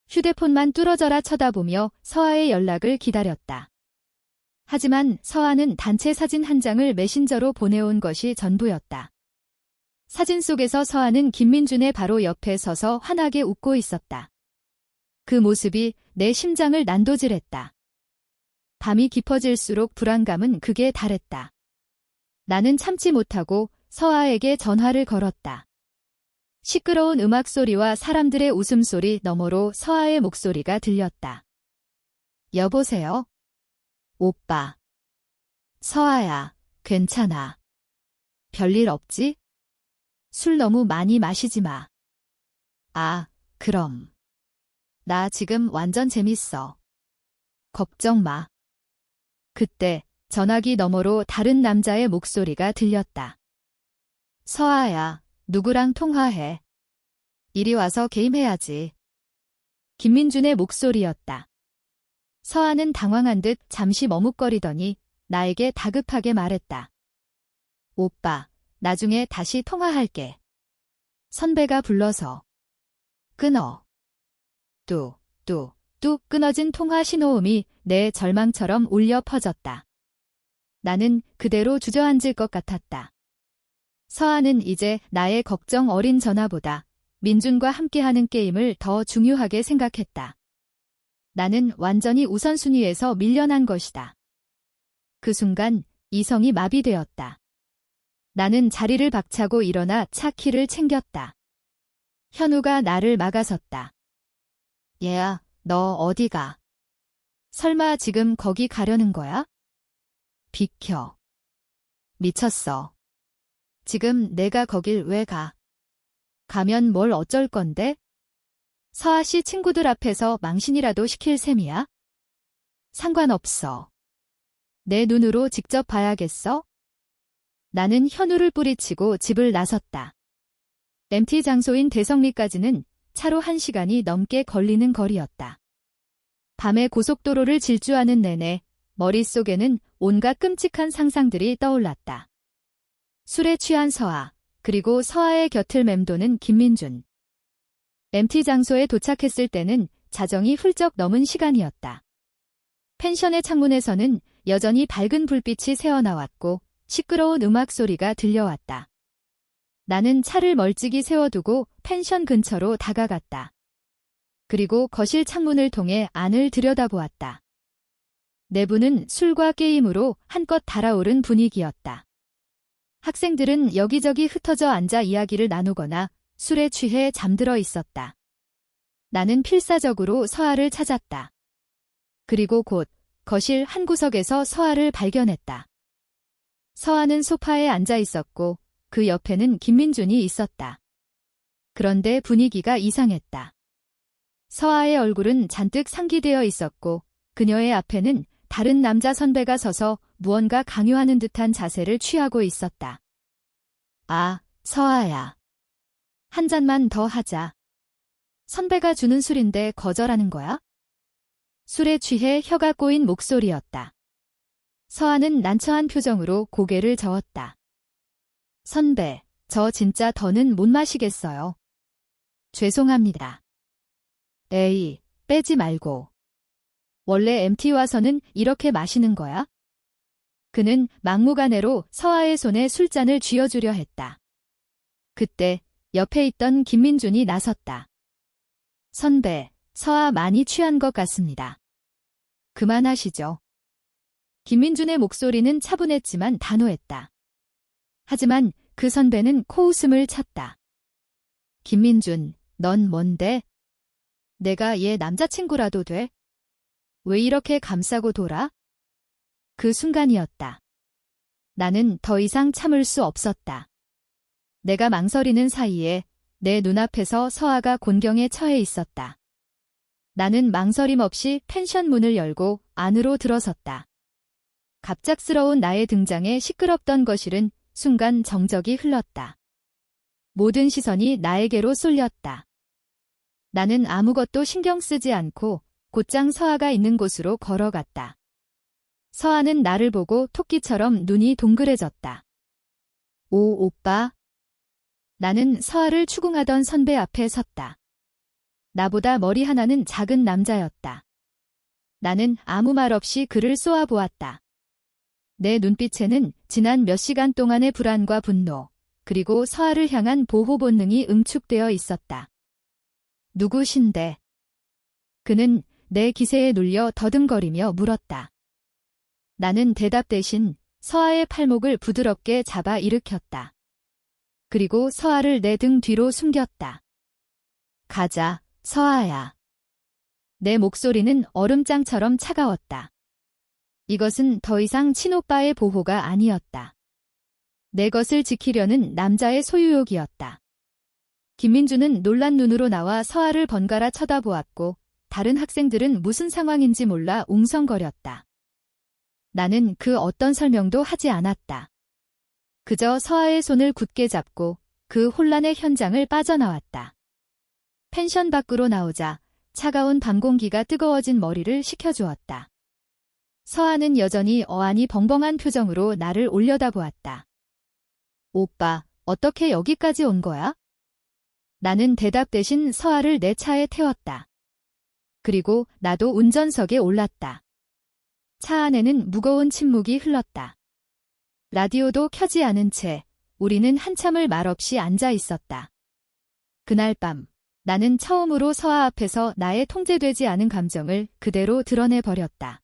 휴대폰만 뚫어져라 쳐다보며 서아의 연락을 기다렸다. 하지만 서아는 단체 사진 한 장을 메신저로 보내온 것이 전부였다. 사진 속에서 서아는 김민준의 바로 옆에 서서 환하게 웃고 있었다. 그 모습이 내 심장을 난도질했다. 밤이 깊어질수록 불안감은 극에 달했다. 나는 참지 못하고 서아에게 전화를 걸었다. 시끄러운 음악 소리와 사람들의 웃음소리 너머로 서아의 목소리가 들렸다. 여보세요? 오빠. 서아야, 괜찮아. 별일 없지? 술 너무 많이 마시지 마. 아, 그럼. 나 지금 완전 재밌어. 걱정 마. 그때 전화기 너머로 다른 남자의 목소리가 들렸다. 서아야, 누구랑 통화해? 이리 와서 게임해야지. 김민준의 목소리였다. 서아는 당황한 듯 잠시 머뭇거리더니 나에게 다급하게 말했다. 오빠, 나중에 다시 통화할게. 선배가 불러서. 끊어. 뚝 끊어진 통화 신호음이 내 절망처럼 울려 퍼졌다. 나는 그대로 주저앉을 것 같았다. 서아는 이제 나의 걱정 어린 전화보다 민준과 함께하는 게임을 더 중요하게 생각했다. 나는 완전히 우선순위에서 밀려난 것이다. 그 순간 이성이 마비되었다. 나는 자리를 박차고 일어나 차 키를 챙겼다. 현우가 나를 막아섰다. 얘야, 너 어디 가? 설마 지금 거기 가려는 거야? 비켜. 미쳤어. 지금 내가 거길 왜 가? 가면 뭘 어쩔 건데? 서아 씨 친구들 앞에서 망신이라도 시킬 셈이야? 상관없어. 내 눈으로 직접 봐야겠어? 나는 현우를 뿌리치고 집을 나섰다. MT 장소인 대성리까지는 차로 1시간이 넘게 걸리는 거리였다. 밤에 고속도로를 질주하는 내내 머릿속에는 온갖 끔찍한 상상들이 떠올랐다. 술에 취한 서아, 그리고 서아의 곁을 맴도는 김민준. MT 장소에 도착했을 때는 자정이 훌쩍 넘은 시간이었다. 펜션의 창문에서는 여전히 밝은 불빛이 새어나왔고 시끄러운 음악 소리가 들려왔다. 나는 차를 멀찍이 세워두고 펜션 근처로 다가갔다. 그리고 거실 창문을 통해 안을 들여다보았다. 내부는 술과 게임으로 한껏 달아오른 분위기였다. 학생들은 여기저기 흩어져 앉아 이야기를 나누거나 술에 취해 잠들어 있었다. 나는 필사적으로 서아를 찾았다. 그리고 곧 거실 한 구석에서 서아를 발견했다. 서아는 소파에 앉아 있었고 그 옆에는 김민준이 있었다. 그런데 분위기가 이상했다. 서아의 얼굴은 잔뜩 상기되어 있었고 그녀의 앞에는 다른 남자 선배가 서서 무언가 강요하는 듯한 자세를 취하고 있었다. 아, 서아야. 한 잔만 더 하자. 선배가 주는 술인데 거절하는 거야? 술에 취해 혀가 꼬인 목소리였다. 서아는 난처한 표정으로 고개를 저었다. 선배, 저 진짜 더는 못 마시겠어요. 죄송합니다. 에이, 빼지 말고. 원래 MT 와서는 이렇게 마시는 거야? 그는 막무가내로 서아의 손에 술잔을 쥐어주려 했다. 그때 옆에 있던 김민준이 나섰다. 선배, 서아 많이 취한 것 같습니다. 그만하시죠. 김민준의 목소리는 차분했지만 단호했다. 하지만 그 선배는 코웃음을 쳤다. 김민준, 넌 뭔데? 내가 얘 남자친구라도 돼? 왜 이렇게 감싸고 돌아? 그 순간이었다. 나는 더 이상 참을 수 없었다. 내가 망설이는 사이에 내 눈앞에서 서아가 곤경에 처해 있었다. 나는 망설임 없이 펜션 문을 열고 안으로 들어섰다. 갑작스러운 나의 등장에 시끄럽던 거실은 순간 정적이 흘렀다. 모든 시선이 나에게로 쏠렸다. 나는 아무것도 신경 쓰지 않고 곧장 서아가 있는 곳으로 걸어갔다. 서아는 나를 보고 토끼처럼 눈이 동그래졌다. 오, 오빠. 나는 서아를 추궁하던 선배 앞에 섰다. 나보다 머리 하나는 작은 남자였다. 나는 아무 말 없이 그를 쏘아보았다. 내 눈빛에는 지난 몇 시간 동안의 불안과 분노, 그리고 서아를 향한 보호 본능이 응축되어 있었다. 누구신데? 그는 내 기세에 눌려 더듬거리며 물었다. 나는 대답 대신 서아의 팔목을 부드럽게 잡아 일으켰다. 그리고 서아를 내 등 뒤로 숨겼다. 가자, 서아야. 내 목소리는 얼음장처럼 차가웠다. 이것은 더 이상 친오빠의 보호가 아니었다. 내 것을 지키려는 남자의 소유욕이었다. 김민주는 놀란 눈으로 나와 서아를 번갈아 쳐다보았고 다른 학생들은 무슨 상황인지 몰라 웅성거렸다. 나는 그 어떤 설명도 하지 않았다. 그저 서아의 손을 굳게 잡고 그 혼란의 현장을 빠져나왔다. 펜션 밖으로 나오자 차가운 밤 공기가 뜨거워진 머리를 식혀주었다. 서아는 여전히 어안이 벙벙한 표정으로 나를 올려다보았다. 오빠, 어떻게 여기까지 온 거야? 나는 대답 대신 서아를 내 차에 태웠다. 그리고 나도 운전석에 올랐다. 차 안에는 무거운 침묵이 흘렀다. 라디오도 켜지 않은 채 우리는 한참을 말없이 앉아 있었다. 그날 밤 나는 처음으로 서아 앞에서 나의 통제되지 않은 감정을 그대로 드러내버렸다.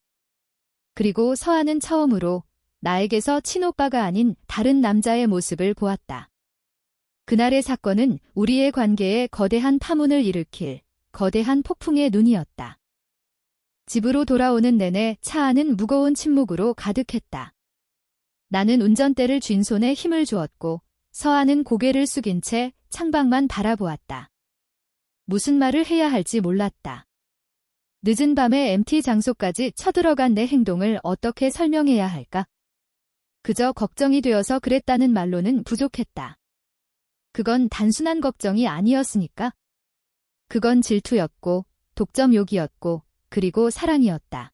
그리고 서아는 처음으로 나에게서 친오빠가 아닌 다른 남자의 모습을 보았다. 그날의 사건은 우리의 관계에 거대한 파문을 일으킬 거대한 폭풍의 눈이었다. 집으로 돌아오는 내내 차 안은 무거운 침묵으로 가득했다. 나는 운전대를 쥔 손에 힘을 주었고 서아는 고개를 숙인 채 창밖만 바라보았다. 무슨 말을 해야 할지 몰랐다. 늦은 밤에 MT 장소까지 쳐들어간 내 행동을 어떻게 설명해야 할까? 그저 걱정이 되어서 그랬다는 말로는 부족했다. 그건 단순한 걱정이 아니었으니까. 그건 질투였고, 독점욕이었고, 그리고 사랑이었다.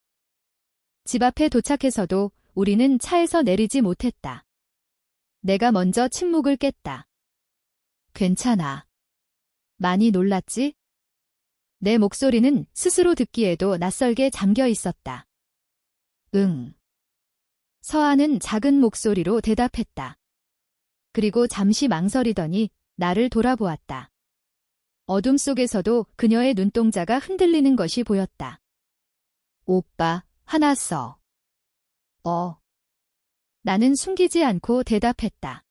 집 앞에 도착해서도 우리는 차에서 내리지 못했다. 내가 먼저 침묵을 깼다. 괜찮아. 많이 놀랐지? 내 목소리는 스스로 듣기에도 낯설게 잠겨 있었다. 응. 서아는 작은 목소리로 대답했다. 그리고 잠시 망설이더니 나를 돌아보았다. 어둠 속에서도 그녀의 눈동자가 흔들리는 것이 보였다. 오빠, 화났어. 나는 숨기지 않고 대답했다.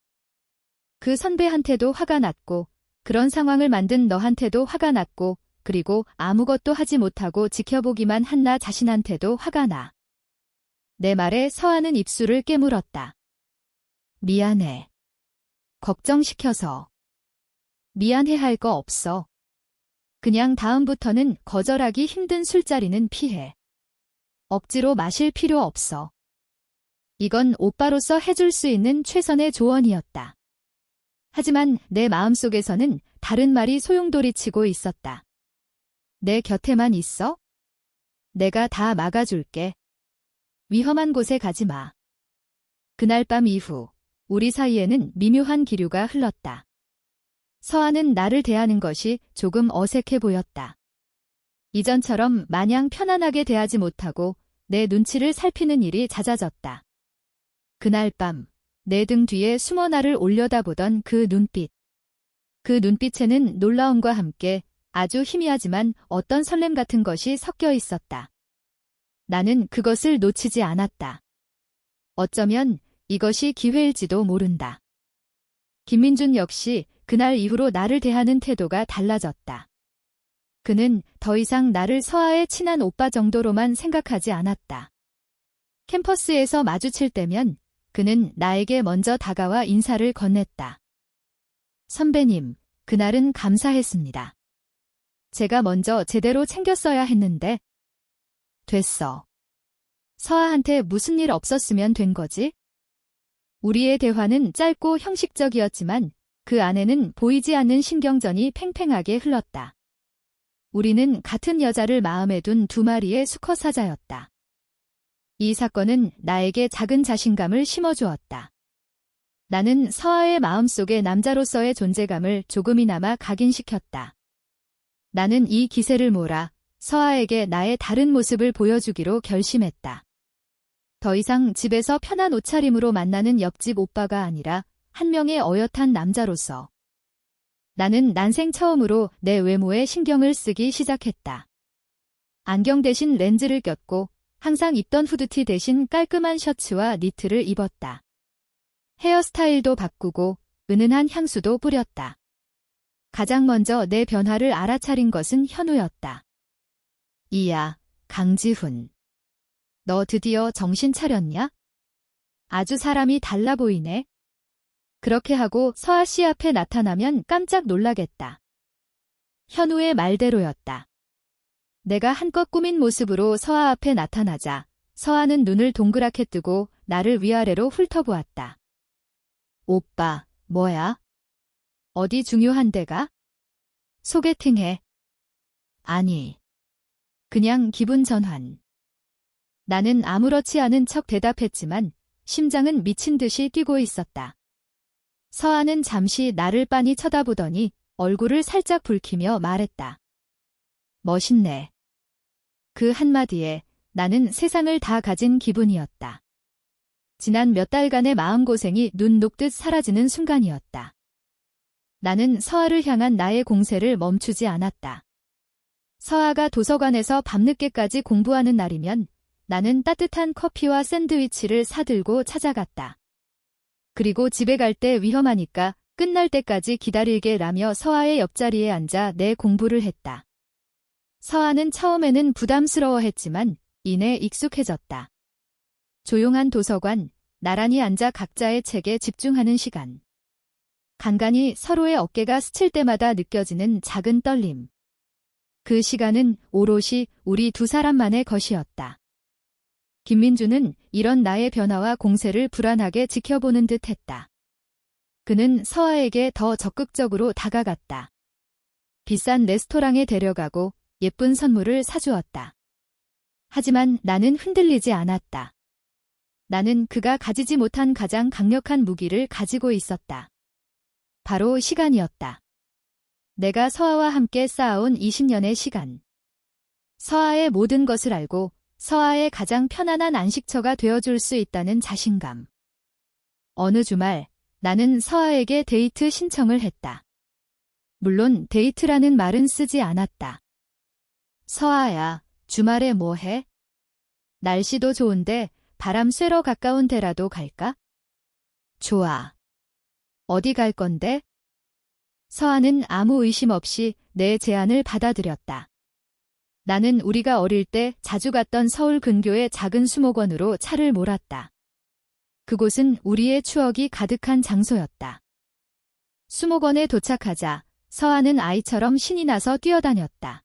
그 선배한테도 화가 났고, 그런 상황을 만든 너한테도 화가 났고, 그리고 아무것도 하지 못하고 지켜보기만 한 나 자신한테도 화가 나. 내 말에 서아는 입술을 깨물었다. 미안해. 걱정시켜서. 미안해할 거 없어. 그냥 다음부터는 거절하기 힘든 술자리는 피해. 억지로 마실 필요 없어. 이건 오빠로서 해줄 수 있는 최선의 조언이었다. 하지만 내 마음속에서는 다른 말이 소용돌이치고 있었다. 내 곁에만 있어? 내가 다 막아줄게. 위험한 곳에 가지 마. 그날 밤 이후 우리 사이에는 미묘한 기류가 흘렀다. 서아는 나를 대하는 것이 조금 어색해 보였다. 이전처럼 마냥 편안하게 대하지 못하고 내 눈치를 살피는 일이 잦아졌다. 그날 밤 내 등 뒤에 숨어 나를 올려다보던 그 눈빛. 그 눈빛에는 놀라움과 함께 아주 희미하지만 어떤 설렘 같은 것이 섞여 있었다. 나는 그것을 놓치지 않았다. 어쩌면 이것이 기회일지도 모른다. 김민준 역시 그날 이후로 나를 대하는 태도가 달라졌다. 그는 더 이상 나를 서아의 친한 오빠 정도로만 생각하지 않았다. 캠퍼스에서 마주칠 때면 그는 나에게 먼저 다가와 인사를 건넸다. 선배님, 그날은 감사했습니다. 제가 먼저 제대로 챙겼어야 했는데. 됐어. 서아한테 무슨 일 없었으면 된 거지? 우리의 대화는 짧고 형식적이었지만 그 안에는 보이지 않는 신경전이 팽팽하게 흘렀다. 우리는 같은 여자를 마음에 둔 두 마리의 수컷 사자였다. 이 사건은 나에게 작은 자신감을 심어주었다. 나는 서아의 마음속에 남자로서의 존재감을 조금이나마 각인시켰다. 나는 이 기세를 몰아 서아에게 나의 다른 모습을 보여주기로 결심했다. 더 이상 집에서 편한 옷차림으로 만나는 옆집 오빠가 아니라 한 명의 어엿한 남자로서. 나는 난생 처음으로 내 외모에 신경을 쓰기 시작했다. 안경 대신 렌즈를 꼈고 항상 입던 후드티 대신 깔끔한 셔츠와 니트를 입었다. 헤어스타일도 바꾸고 은은한 향수도 뿌렸다. 가장 먼저 내 변화를 알아차린 것은 현우였다. 이야, 강지훈. 너 드디어 정신 차렸냐? 아주 사람이 달라 보이네. 그렇게 하고 서아 씨 앞에 나타나면 깜짝 놀라겠다. 현우의 말대로였다. 내가 한껏 꾸민 모습으로 서아 앞에 나타나자 서아는 눈을 동그랗게 뜨고 나를 위아래로 훑어보았다. 오빠, 뭐야? 어디 중요한 데가? 소개팅해. 아니, 그냥 기분 전환. 나는 아무렇지 않은 척 대답했지만 심장은 미친 듯이 뛰고 있었다. 서아는 잠시 나를 빤히 쳐다보더니 얼굴을 살짝 붉히며 말했다. 멋있네. 그 한마디에 나는 세상을 다 가진 기분이었다. 지난 몇 달간의 마음고생이 눈 녹듯 사라지는 순간이었다. 나는 서아를 향한 나의 공세를 멈추지 않았다. 서아가 도서관에서 밤늦게까지 공부하는 날이면 나는 따뜻한 커피와 샌드위치를 사들고 찾아갔다. 그리고 집에 갈 때 위험하니까 끝날 때까지 기다릴게라며 서아의 옆자리에 앉아 내 공부를 했다. 서아는 처음에는 부담스러워했지만 이내 익숙해졌다. 조용한 도서관, 나란히 앉아 각자의 책에 집중하는 시간. 간간히 서로의 어깨가 스칠 때마다 느껴지는 작은 떨림. 그 시간은 오롯이 우리 두 사람만의 것이었다. 김민주는 이런 나의 변화와 공세를 불안하게 지켜보는 듯 했다. 그는 서아에게 더 적극적으로 다가갔다. 비싼 레스토랑에 데려가고 예쁜 선물을 사주었다. 하지만 나는 흔들리지 않았다. 나는 그가 가지지 못한 가장 강력한 무기를 가지고 있었다. 바로 시간이었다. 내가 서아와 함께 쌓아온 20년의 시간. 서아의 모든 것을 알고 서아의 가장 편안한 안식처가 되어줄 수 있다는 자신감. 어느 주말 나는 서아에게 데이트 신청을 했다. 물론 데이트라는 말은 쓰지 않았다. 서아야, 주말에 뭐 해? 날씨도 좋은데 바람 쐬러 가까운 데라도 갈까? 좋아. 어디 갈 건데? 서아는 아무 의심 없이 내 제안을 받아들였다. 나는 우리가 어릴 때 자주 갔던 서울 근교의 작은 수목원으로 차를 몰았다. 그곳은 우리의 추억이 가득한 장소였다. 수목원에 도착하자 서아는 아이처럼 신이 나서 뛰어다녔다.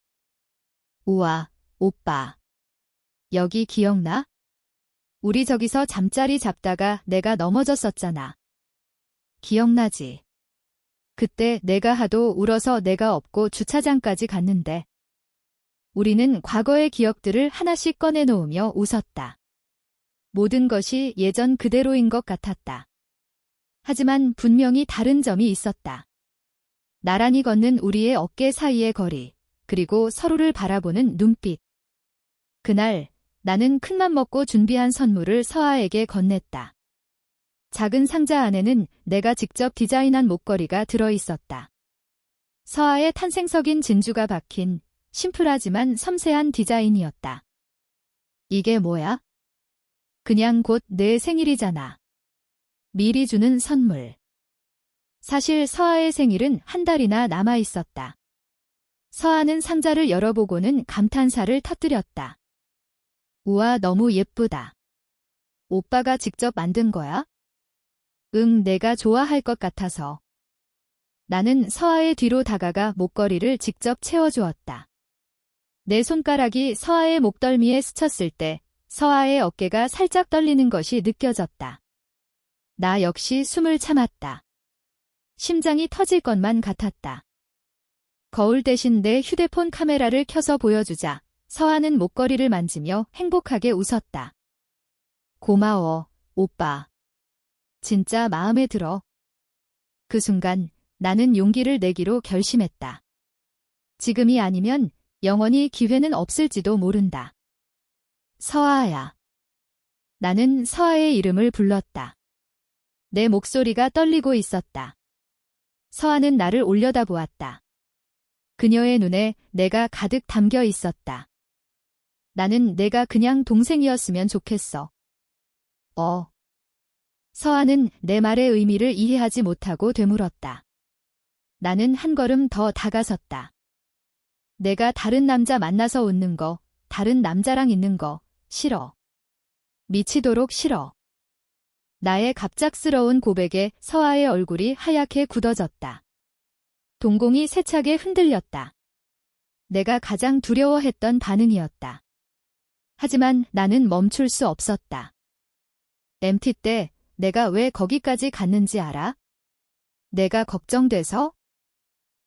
우와, 오빠. 여기 기억나? 우리 저기서 잠자리 잡다가 내가 넘어졌었잖아. 기억나지? 그때 내가 하도 울어서 내가 없고 주차장까지 갔는데. 우리는 과거의 기억들을 하나씩 꺼내놓으며 웃었다. 모든 것이 예전 그대로인 것 같았다. 하지만 분명히 다른 점이 있었다. 나란히 걷는 우리의 어깨 사이의 거리, 그리고 서로를 바라보는 눈빛. 그날 나는 큰맘 먹고 준비한 선물을 서아에게 건넸다. 작은 상자 안에는 내가 직접 디자인한 목걸이가 들어있었다. 서아의 탄생석인 진주가 박힌 심플하지만 섬세한 디자인이었다. 이게 뭐야? 그냥 곧 내 생일이잖아. 미리 주는 선물. 사실 서아의 생일은 한 달이나 남아 있었다. 서아는 상자를 열어보고는 감탄사를 터뜨렸다. 우와, 너무 예쁘다. 오빠가 직접 만든 거야? 응, 내가 좋아할 것 같아서. 나는 서아의 뒤로 다가가 목걸이를 직접 채워주었다. 내 손가락이 서아의 목덜미에 스쳤을 때 서아의 어깨가 살짝 떨리는 것이 느껴졌다. 나 역시 숨을 참았다. 심장이 터질 것만 같았다. 거울 대신 내 휴대폰 카메라를 켜서 보여주자 서아는 목걸이를 만지며 행복하게 웃었다. 고마워, 오빠. 진짜 마음에 들어. 그 순간 나는 용기를 내기로 결심했다. 지금이 아니면 영원히 기회는 없을지도 모른다. 서아야. 나는 서아의 이름을 불렀다. 내 목소리가 떨리고 있었다. 서아는 나를 올려다보았다. 그녀의 눈에 내가 가득 담겨 있었다. 나는 내가 그냥 동생이었으면 좋겠어. 서아는 내 말의 의미를 이해하지 못하고 되물었다. 나는 한 걸음 더 다가섰다. 내가 다른 남자 만나서 웃는 거, 다른 남자랑 있는 거 싫어. 미치도록 싫어. 나의 갑작스러운 고백에 서아의 얼굴이 하얗게 굳어졌다. 동공이 세차게 흔들렸다. 내가 가장 두려워했던 반응이었다. 하지만 나는 멈출 수 없었다. MT 때 내가 왜 거기까지 갔는지 알아? 내가 걱정돼서?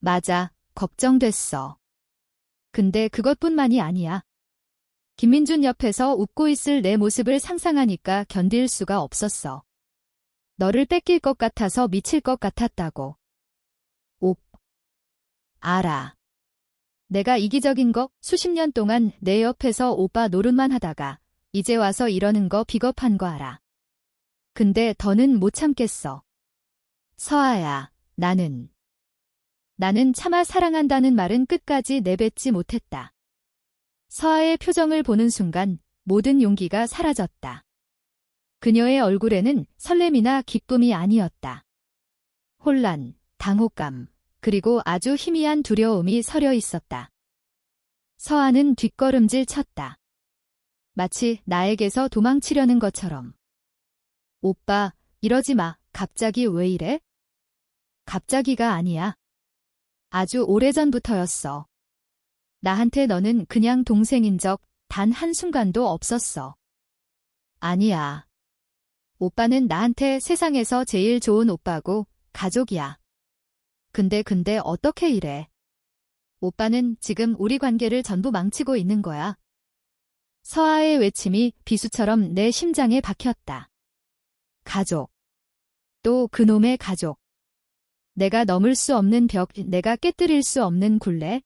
맞아, 걱정됐어. 근데 그것뿐만이 아니야. 김민준 옆에서 웃고 있을 내 모습을 상상하니까 견딜 수가 없었어. 너를 뺏길 것 같아서 미칠 것 같았다고. 알아. 내가 이기적인 거 수십 년 동안 내 옆에서 오빠 노릇만 하다가 이제 와서 이러는 거 비겁한 거 알아. 근데 더는 못 참겠어. 서아야, 나는 차마 사랑한다는 말은 끝까지 내뱉지 못했다. 서아의 표정을 보는 순간 모든 용기가 사라졌다. 그녀의 얼굴에는 설렘이나 기쁨이 아니었다. 혼란, 당혹감, 그리고 아주 희미한 두려움이 서려 있었다. 서아는 뒷걸음질 쳤다. 마치 나에게서 도망치려는 것처럼. 오빠, 이러지 마. 갑자기 왜 이래? 갑자기가 아니야. 아주 오래전부터였어. 나한테 너는 그냥 동생인 적 단 한순간도 없었어. 아니야. 오빠는 나한테 세상에서 제일 좋은 오빠고 가족이야. 근데 어떻게 이래? 오빠는 지금 우리 관계를 전부 망치고 있는 거야. 서아의 외침이 비수처럼 내 심장에 박혔다. 가족. 또 그놈의 가족. 내가 넘을 수 없는 벽, 내가 깨뜨릴 수 없는 굴레.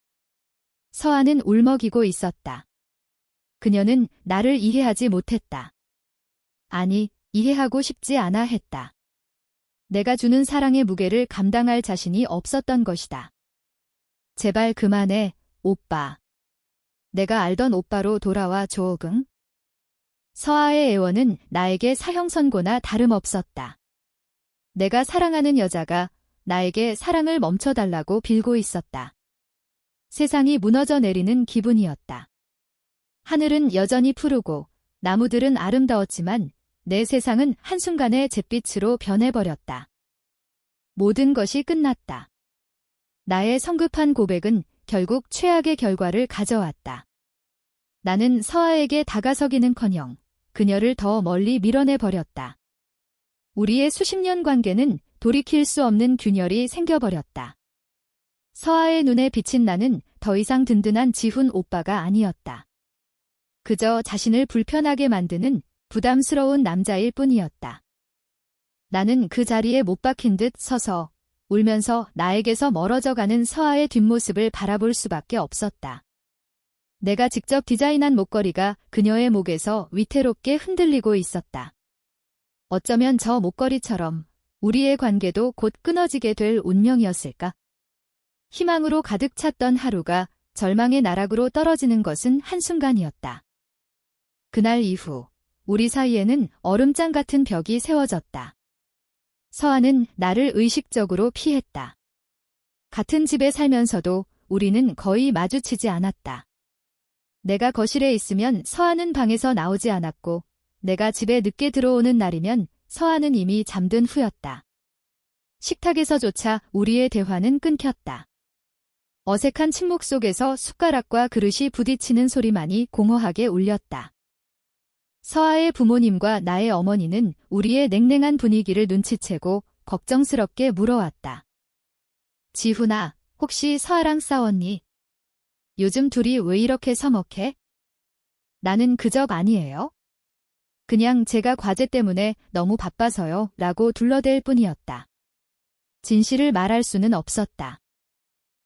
서아는 울먹이고 있었다. 그녀는 나를 이해하지 못했다. 아니, 이해하고 싶지 않아 했다. 내가 주는 사랑의 무게를 감당할 자신이 없었던 것이다. 제발 그만해, 오빠. 내가 알던 오빠로 돌아와 줘, 응? 서아의 애원은 나에게 사형선고나 다름없었다. 내가 사랑하는 여자가 나에게 사랑을 멈춰달라고 빌고 있었다. 세상이 무너져 내리는 기분이었다. 하늘은 여전히 푸르고 나무들은 아름다웠지만 내 세상은 한순간에 잿빛으로 변해버렸다. 모든 것이 끝났다. 나의 성급한 고백은 결국 최악의 결과를 가져왔다. 나는 서아에게 다가서기는커녕 그녀를 더 멀리 밀어내버렸다. 우리의 수십 년 관계는 돌이킬 수 없는 균열이 생겨버렸다. 서아의 눈에 비친 나는 더 이상 든든한 지훈 오빠가 아니었다. 그저 자신을 불편하게 만드는 부담스러운 남자일 뿐이었다. 나는 그 자리에 못 박힌 듯 서서 울면서 나에게서 멀어져가는 서아의 뒷모습을 바라볼 수밖에 없었다. 내가 직접 디자인한 목걸이가 그녀의 목에서 위태롭게 흔들리고 있었다. 어쩌면 저 목걸이처럼 우리의 관계도 곧 끊어지게 될 운명이었을까? 희망으로 가득 찼던 하루가 절망의 나락으로 떨어지는 것은 한순간이었다. 그날 이후 우리 사이에는 얼음장 같은 벽이 세워졌다. 서아는 나를 의식적으로 피했다. 같은 집에 살면서도 우리는 거의 마주치지 않았다. 내가 거실에 있으면 서아는 방에서 나오지 않았고, 내가 집에 늦게 들어오는 날이면 서아는 이미 잠든 후였다. 식탁에서조차 우리의 대화는 끊겼다. 어색한 침묵 속에서 숟가락과 그릇이 부딪히는 소리만이 공허하게 울렸다. 서아의 부모님과 나의 어머니는 우리의 냉랭한 분위기를 눈치채고 걱정스럽게 물어왔다. 지훈아, 혹시 서아랑 싸웠니? 요즘 둘이 왜 이렇게 서먹해? 나는 그적 아니에요. 그냥 제가 과제 때문에 너무 바빠서요 라고 둘러댈 뿐이었다. 진실을 말할 수는 없었다.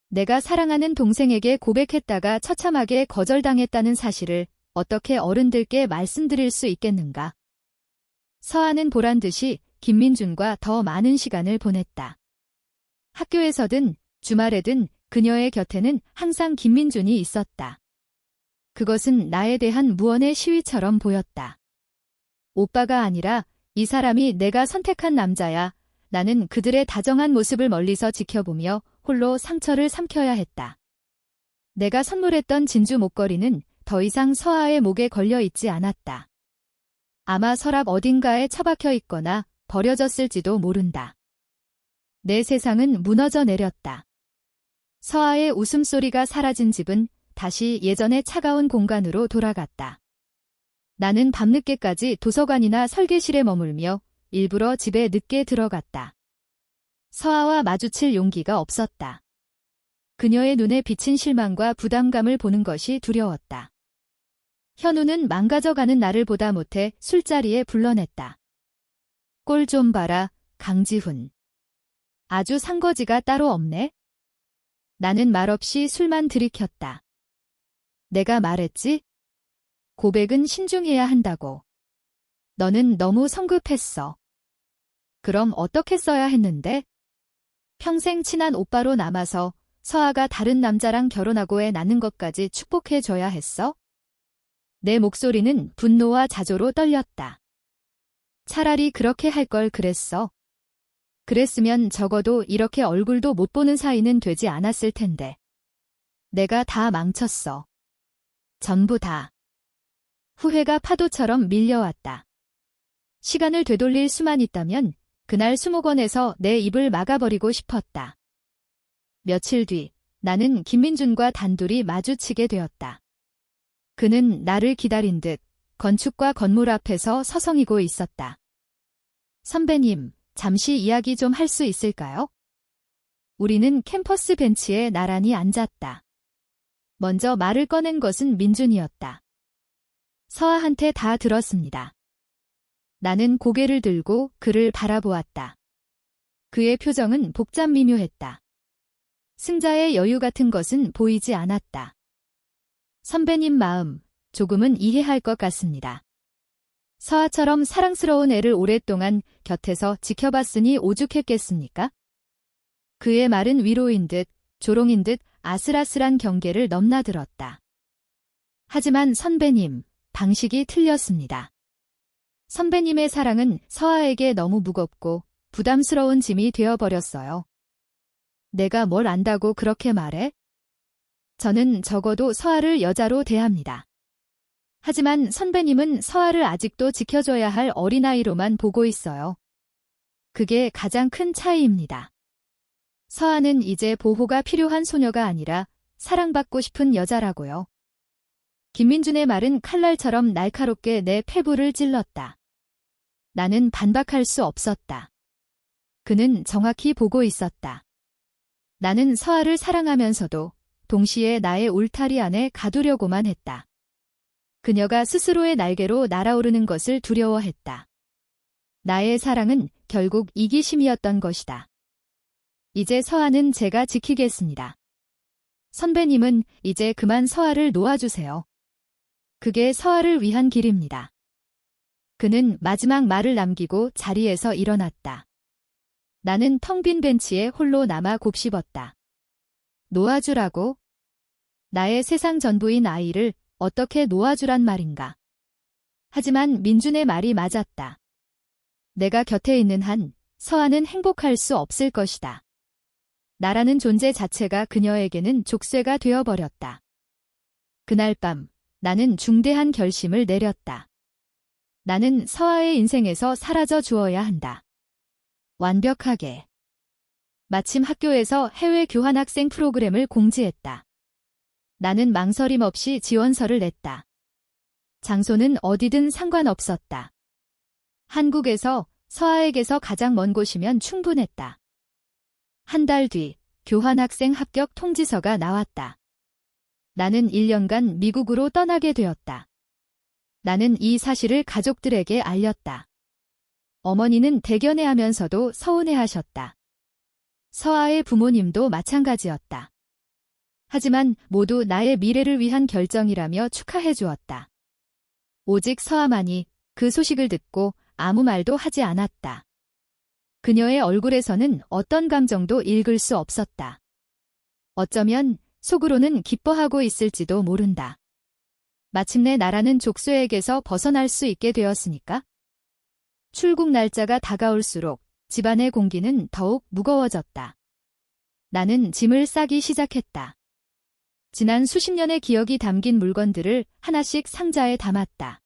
내가 사랑하는 동생에게 고백했다가 처참하게 거절당했다는 사실을 어떻게 어른들께 말씀드릴 수 있겠는가. 서아는 보란듯이 김민준과 더 많은 시간을 보냈다. 학교에서든 주말에든 그녀의 곁에는 항상 김민준이 있었다. 그것은 나에 대한 무언의 시위처럼 보였다. 오빠가 아니라 이 사람이 내가 선택한 남자야. 나는 그들의 다정한 모습을 멀리서 지켜보며 홀로 상처를 삼켜야 했다. 내가 선물했던 진주 목걸이는 더 이상 서아의 목에 걸려 있지 않았다. 아마 서랍 어딘가에 처박혀 있거나 버려졌을지도 모른다. 내 세상은 무너져 내렸다. 서아의 웃음소리가 사라진 집은 다시 예전의 차가운 공간으로 돌아갔다. 나는 밤늦게까지 도서관이나 설계실에 머물며 일부러 집에 늦게 들어갔다. 서아와 마주칠 용기가 없었다. 그녀의 눈에 비친 실망과 부담감을 보는 것이 두려웠다. 현우는 망가져가는 나를 보다 못해 술자리에 불러냈다. 꼴 좀 봐라, 강지훈. 아주 상거지가 따로 없네. 나는 말없이 술만 들이켰다. 내가 말했지? 고백은 신중해야 한다고. 너는 너무 성급했어. 그럼 어떻게 써야 했는데? 평생 친한 오빠로 남아서 서아가 다른 남자랑 결혼하고 애 낳는 것까지 축복해줘야 했어? 내 목소리는 분노와 자조로 떨렸다. 차라리 그렇게 할 걸 그랬어. 그랬으면 적어도 이렇게 얼굴도 못 보는 사이는 되지 않았을 텐데. 내가 다 망쳤어. 전부 다. 후회가 파도처럼 밀려왔다. 시간을 되돌릴 수만 있다면 그날 수목원에서 내 입을 막아버리고 싶었다. 며칠 뒤 나는 김민준과 단둘이 마주치게 되었다. 그는 나를 기다린 듯 건축과 건물 앞에서 서성이고 있었다. 선배님, 잠시 이야기 좀 할 수 있을까요? 우리는 캠퍼스 벤치에 나란히 앉았다. 먼저 말을 꺼낸 것은 민준이었다. 서아한테 다 들었습니다. 나는 고개를 들고 그를 바라보았다. 그의 표정은 복잡 미묘했다. 승자의 여유 같은 것은 보이지 않았다. 선배님 마음, 조금은 이해할 것 같습니다. 서아처럼 사랑스러운 애를 오랫동안 곁에서 지켜봤으니 오죽했겠습니까? 그의 말은 위로인 듯 조롱인 듯 아슬아슬한 경계를 넘나들었다. 하지만 선배님, 방식이 틀렸습니다. 선배님의 사랑은 서아에게 너무 무겁고 부담스러운 짐이 되어버렸어요. 내가 뭘 안다고 그렇게 말해? 저는 적어도 서아를 여자로 대합니다. 하지만 선배님은 서아를 아직도 지켜줘야 할 어린아이로만 보고 있어요. 그게 가장 큰 차이입니다. 서아는 이제 보호가 필요한 소녀가 아니라 사랑받고 싶은 여자라고요. 김민준의 말은 칼날처럼 날카롭게 내 폐부를 찔렀다. 나는 반박할 수 없었다. 그는 정확히 보고 있었다. 나는 서아를 사랑하면서도 동시에 나의 울타리 안에 가두려고만 했다. 그녀가 스스로의 날개로 날아오르는 것을 두려워했다. 나의 사랑은 결국 이기심이었던 것이다. 이제 서아는 제가 지키겠습니다. 선배님은 이제 그만 서아를 놓아주세요. 그게 서아를 위한 길입니다. 그는 마지막 말을 남기고 자리에서 일어났다. 나는 텅 빈 벤치에 홀로 남아 곱씹었다. 놓아주라고? 나의 세상 전부인 아이를 어떻게 놓아주란 말인가? 하지만 민준의 말이 맞았다. 내가 곁에 있는 한 서아는 행복할 수 없을 것이다. 나라는 존재 자체가 그녀에게는 족쇄가 되어버렸다. 그날 밤 나는 중대한 결심을 내렸다. 나는 서아의 인생에서 사라져 주어야 한다. 완벽하게. 마침 학교에서 해외 교환학생 프로그램을 공지했다. 나는 망설임 없이 지원서를 냈다. 장소는 어디든 상관없었다. 한국에서 서아에게서 가장 먼 곳이면 충분했다. 한 달 뒤 교환학생 합격 통지서가 나왔다. 나는 1년간 미국으로 떠나게 되었다. 나는 이 사실을 가족들에게 알렸다. 어머니는 대견해하면서도 서운해하셨다. 서아의 부모님도 마찬가지였다. 하지만 모두 나의 미래를 위한 결정이라며 축하해 주었다. 오직 서아만이 그 소식을 듣고 아무 말도 하지 않았다. 그녀의 얼굴에서는 어떤 감정도 읽을 수 없었다. 어쩌면 속으로는 기뻐하고 있을지도 모른다. 마침내 나라는 족쇄에게서 벗어날 수 있게 되었으니까? 출국 날짜가 다가올수록 집안의 공기는 더욱 무거워졌다. 나는 짐을 싸기 시작했다. 지난 수십 년의 기억이 담긴 물건들을 하나씩 상자에 담았다.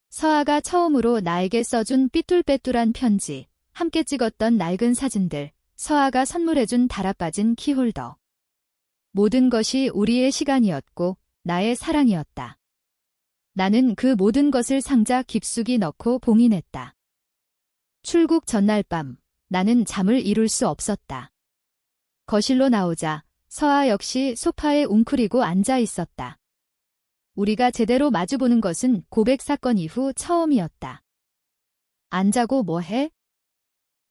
서아가 처음으로 나에게 써준 삐뚤빼뚤한 편지, 함께 찍었던 낡은 사진들, 서아가 선물해준 달아빠진 키홀더. 모든 것이 우리의 시간이었고 나의 사랑이었다. 나는 그 모든 것을 상자 깊숙이 넣고 봉인했다. 출국 전날 밤 나는 잠을 이룰 수 없었다. 거실로 나오자 서아 역시 소파에 웅크리고 앉아 있었다. 우리가 제대로 마주보는 것은 고백 사건 이후 처음이었다. 안 자고 뭐 해?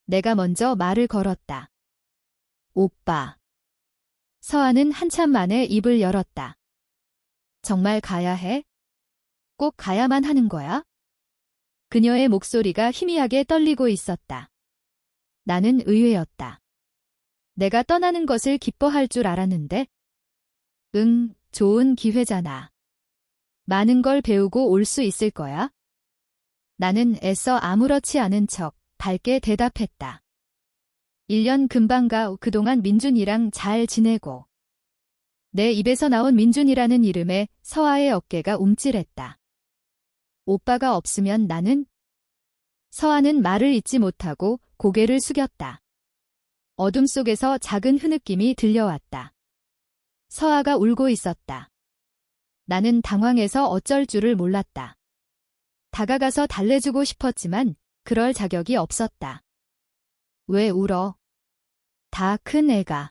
내가 먼저 말을 걸었다. 오빠. 서아는 한참 만에 입을 열었다. 정말 가야 해? 꼭 가야만 하는 거야? 그녀의 목소리가 희미하게 떨리고 있었다. 나는 의외였다. 내가 떠나는 것을 기뻐할 줄 알았는데? 응, 좋은 기회잖아. 많은 걸 배우고 올 수 있을 거야? 나는 애써 아무렇지 않은 척 밝게 대답했다. 1년 금방 가. 그동안 민준이랑 잘 지내고. 내 입에서 나온 민준이라는 이름에 서아의 어깨가 움찔했다. 오빠가 없으면 나는? 서아는 말을 잇지 못하고 고개를 숙였다. 어둠 속에서 작은 흐느낌이 들려왔다. 서아가 울고 있었다. 나는 당황해서 어쩔 줄을 몰랐다. 다가가서 달래주고 싶었지만 그럴 자격이 없었다. 왜 울어? 다 큰 애가.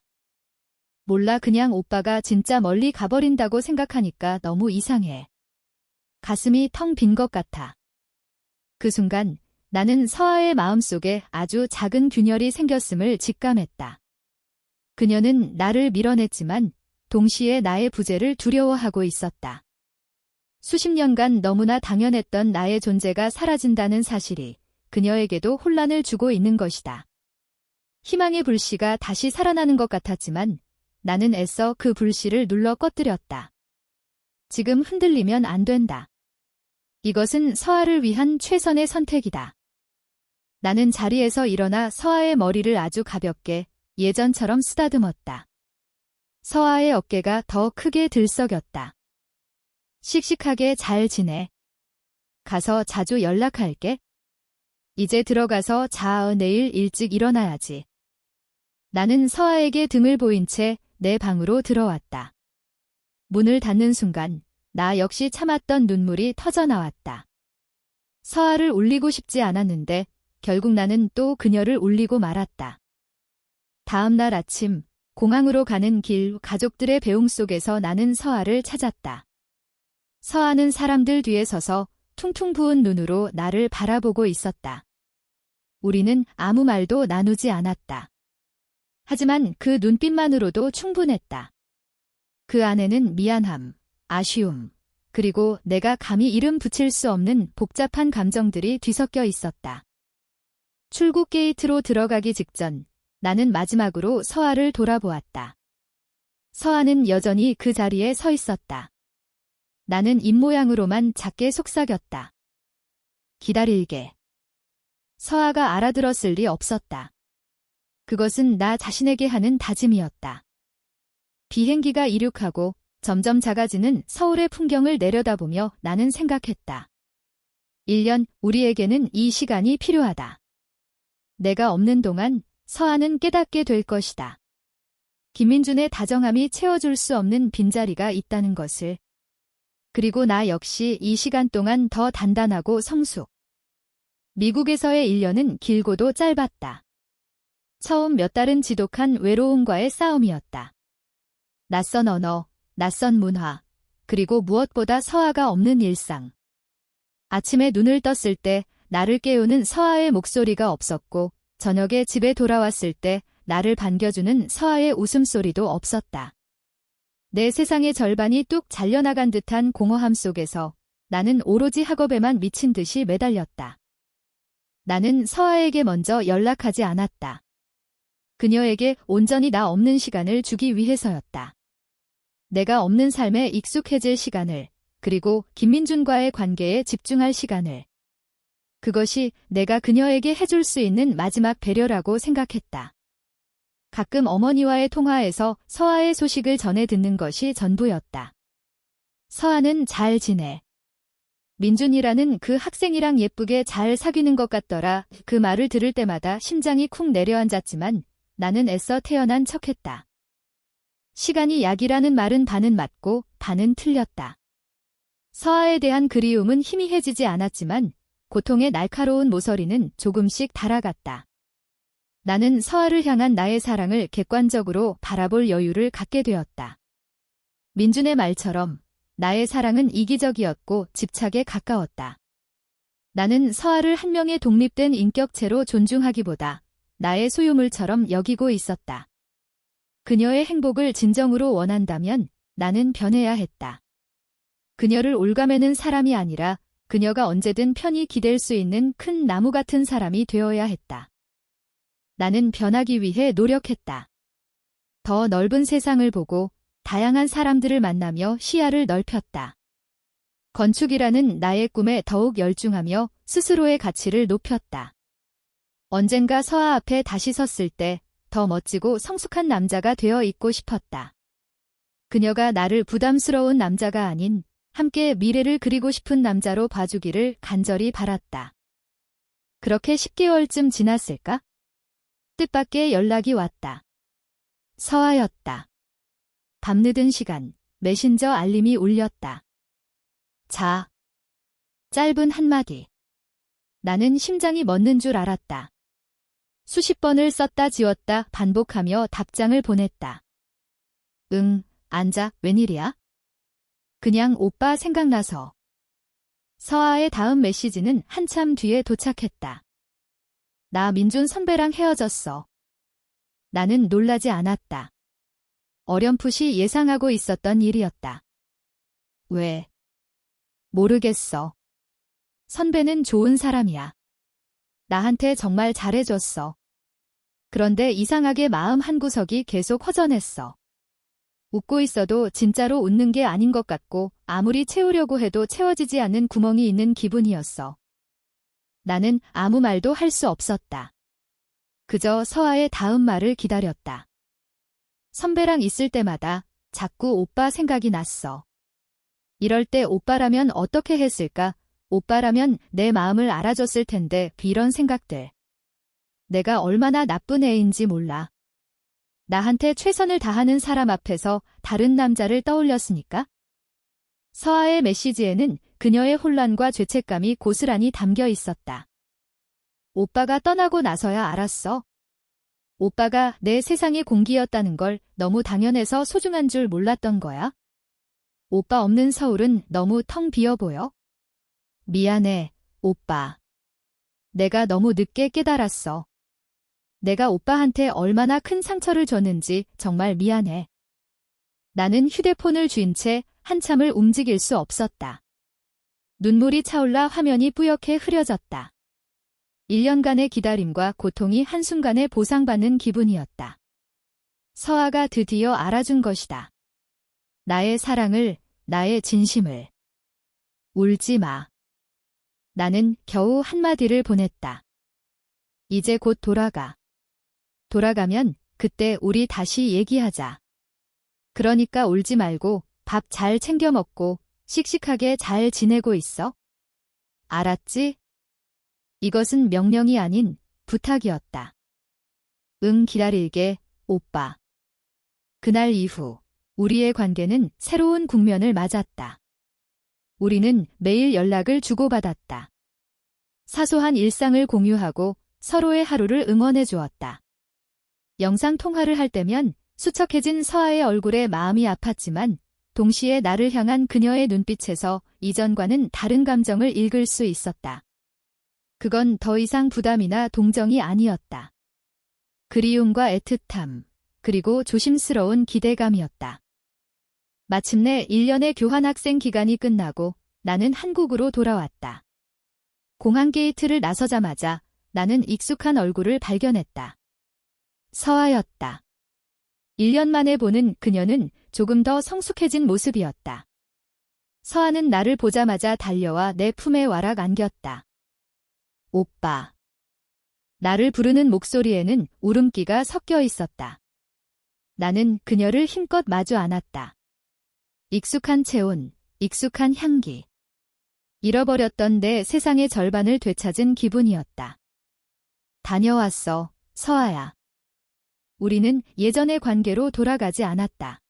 몰라, 그냥 오빠가 진짜 멀리 가버린다고 생각하니까 너무 이상해. 가슴이 텅 빈 것 같아. 그 순간 나는 서아의 마음속에 아주 작은 균열이 생겼음을 직감했다. 그녀는 나를 밀어냈지만 동시에 나의 부재를 두려워하고 있었다. 수십 년간 너무나 당연했던 나의 존재가 사라진다는 사실이 그녀에게도 혼란을 주고 있는 것이다. 희망의 불씨가 다시 살아나는 것 같았지만 나는 애써 그 불씨를 눌러 꺼뜨렸다. 지금 흔들리면 안 된다. 이것은 서아를 위한 최선의 선택이다. 나는 자리에서 일어나 서아의 머리를 아주 가볍게 예전처럼 쓰다듬었다. 서아의 어깨가 더 크게 들썩였다. 씩씩하게 잘 지내. 가서 자주 연락할게. 이제 들어가서 자. 내일 일찍 일어나야지. 나는 서아에게 등을 보인 채 내 방으로 들어왔다. 문을 닫는 순간 나 역시 참았던 눈물이 터져나왔다. 서아를 울리고 싶지 않았는데 결국 나는 또 그녀를 울리고 말았다. 다음 날 아침 공항으로 가는 길 가족들의 배웅 속에서 나는 서아를 찾았다. 서아는 사람들 뒤에 서서 퉁퉁 부은 눈으로 나를 바라보고 있었다. 우리는 아무 말도 나누지 않았다. 하지만 그 눈빛만으로도 충분했다. 그 안에는 미안함, 아쉬움, 그리고 내가 감히 이름 붙일 수 없는 복잡한 감정들이 뒤섞여 있었다. 출국 게이트로 들어가기 직전 나는 마지막으로 서아를 돌아보았다. 서아는 여전히 그 자리에 서 있었다. 나는 입모양으로만 작게 속삭였다. 기다릴게. 서아가 알아들었을 리 없었다. 그것은 나 자신에게 하는 다짐이었다. 비행기가 이륙하고 점점 작아지는 서울의 풍경을 내려다보며 나는 생각했다. 1년, 우리에게는 이 시간이 필요하다. 내가 없는 동안 서아는 깨닫게 될 것이다. 김민준의 다정함이 채워줄 수 없는 빈자리가 있다는 것을. 그리고 나 역시 이 시간 동안 더 단단하고 성숙. 미국에서의 1년은 길고도 짧았다. 처음 몇 달은 지독한 외로움과의 싸움이었다. 낯선 언어, 낯선 문화, 그리고 무엇보다 서아가 없는 일상. 아침에 눈을 떴을 때 나를 깨우는 서아의 목소리가 없었고, 저녁에 집에 돌아왔을 때 나를 반겨주는 서아의 웃음소리도 없었다. 내 세상의 절반이 뚝 잘려나간 듯한 공허함 속에서 나는 오로지 학업에만 미친 듯이 매달렸다. 나는 서아에게 먼저 연락하지 않았다. 그녀에게 온전히 나 없는 시간을 주기 위해서였다. 내가 없는 삶에 익숙해질 시간을, 그리고 김민준과의 관계에 집중할 시간을. 그것이 내가 그녀에게 해줄 수 있는 마지막 배려라고 생각했다. 가끔 어머니와의 통화에서 서아의 소식을 전해 듣는 것이 전부였다. 서아는 잘 지내. 민준이라는 그 학생이랑 예쁘게 잘 사귀는 것 같더라. 그 말을 들을 때마다 심장이 쿵 내려앉았지만 나는 애써 태어난 척했다. 시간이 약이라는 말은 반은 맞고 반은 틀렸다. 서아에 대한 그리움은 희미해지지 않았지만 고통의 날카로운 모서리는 조금씩 달아갔다. 나는 서아를 향한 나의 사랑을 객관적으로 바라볼 여유를 갖게 되었다. 민준의 말처럼 나의 사랑은 이기적이었고 집착에 가까웠다. 나는 서아를 한 명의 독립된 인격체로 존중하기보다 나의 소유물처럼 여기고 있었다. 그녀의 행복을 진정으로 원한다면 나는 변해야 했다. 그녀를 올가매는 사람이 아니라 그녀가 언제든 편히 기댈 수 있는 큰 나무 같은 사람이 되어야 했다. 나는 변하기 위해 노력했다. 더 넓은 세상을 보고 다양한 사람들을 만나며 시야를 넓혔다. 건축이라는 나의 꿈에 더욱 열중하며 스스로의 가치를 높였다. 언젠가 서아 앞에 다시 섰을 때 더 멋지고 성숙한 남자가 되어 있고 싶었다. 그녀가 나를 부담스러운 남자가 아닌 함께 미래를 그리고 싶은 남자로 봐주기를 간절히 바랐다. 그렇게 10개월쯤 지났을까? 뜻밖의 연락이 왔다. 서아였다. 밤늦은 시간, 메신저 알림이 울렸다. 자. 짧은 한마디. 나는 심장이 멎는 줄 알았다. 수십 번을 썼다 지웠다 반복하며 답장을 보냈다. 응, 앉아, 웬일이야? 그냥 오빠 생각나서. 서아의 다음 메시지는 한참 뒤에 도착했다. 나 민준 선배랑 헤어졌어. 나는 놀라지 않았다. 어렴풋이 예상하고 있었던 일이었다. 왜? 모르겠어. 선배는 좋은 사람이야. 나한테 정말 잘해줬어. 그런데 이상하게 마음 한구석이 계속 허전했어. 웃고 있어도 진짜로 웃는 게 아닌 것 같고 아무리 채우려고 해도 채워지지 않는 구멍이 있는 기분이었어. 나는 아무 말도 할 수 없었다. 그저 서아의 다음 말을 기다렸다. 선배랑 있을 때마다 자꾸 오빠 생각이 났어. 이럴 때 오빠라면 어떻게 했을까? 오빠라면 내 마음을 알아줬을 텐데 이런 생각들. 내가 얼마나 나쁜 애인지 몰라. 나한테 최선을 다하는 사람 앞에서 다른 남자를 떠올렸으니까? 서아의 메시지에는 그녀의 혼란과 죄책감이 고스란히 담겨 있었다. 오빠가 떠나고 나서야 알았어. 오빠가 내 세상의 공기였다는 걸 너무 당연해서 소중한 줄 몰랐던 거야. 오빠 없는 서울은 너무 텅 비어 보여. 미안해, 오빠. 내가 너무 늦게 깨달았어. 내가 오빠한테 얼마나 큰 상처를 줬는지 정말 미안해. 나는 휴대폰을 쥔 채 한참을 움직일 수 없었다. 눈물이 차올라 화면이 뿌옇게 흐려졌다. 1년간의 기다림과 고통이 한순간에 보상받는 기분이었다. 서아가 드디어 알아준 것이다. 나의 사랑을, 나의 진심을. 울지 마. 나는 겨우 한마디를 보냈다. 이제 곧 돌아가. 돌아가면 그때 우리 다시 얘기하자. 그러니까 울지 말고 밥 잘 챙겨 먹고 씩씩하게 잘 지내고 있어. 알았지? 이것은 명령이 아닌 부탁이었다. 응, 기다릴게, 오빠. 그날 이후 우리의 관계는 새로운 국면을 맞았다. 우리는 매일 연락을 주고받았다. 사소한 일상을 공유하고 서로의 하루를 응원해 주었다. 영상 통화를 할 때면 수척해진 서아의 얼굴에 마음이 아팠지만 동시에 나를 향한 그녀의 눈빛에서 이전과는 다른 감정을 읽을 수 있었다. 그건 더 이상 부담이나 동정이 아니었다. 그리움과 애틋함, 그리고 조심스러운 기대감이었다. 마침내 1년의 교환학생 기간이 끝나고 나는 한국으로 돌아왔다. 공항 게이트를 나서자마자 나는 익숙한 얼굴을 발견했다. 서아였다. 1년 만에 보는 그녀는 조금 더 성숙해진 모습이었다. 서아는 나를 보자마자 달려와 내 품에 와락 안겼다. 오빠. 나를 부르는 목소리에는 울음기가 섞여 있었다. 나는 그녀를 힘껏 마주 안았다. 익숙한 체온, 익숙한 향기. 잃어버렸던 내 세상의 절반을 되찾은 기분이었다. 다녀왔어, 서아야. 우리는 예전의 관계로 돌아가지 않았다.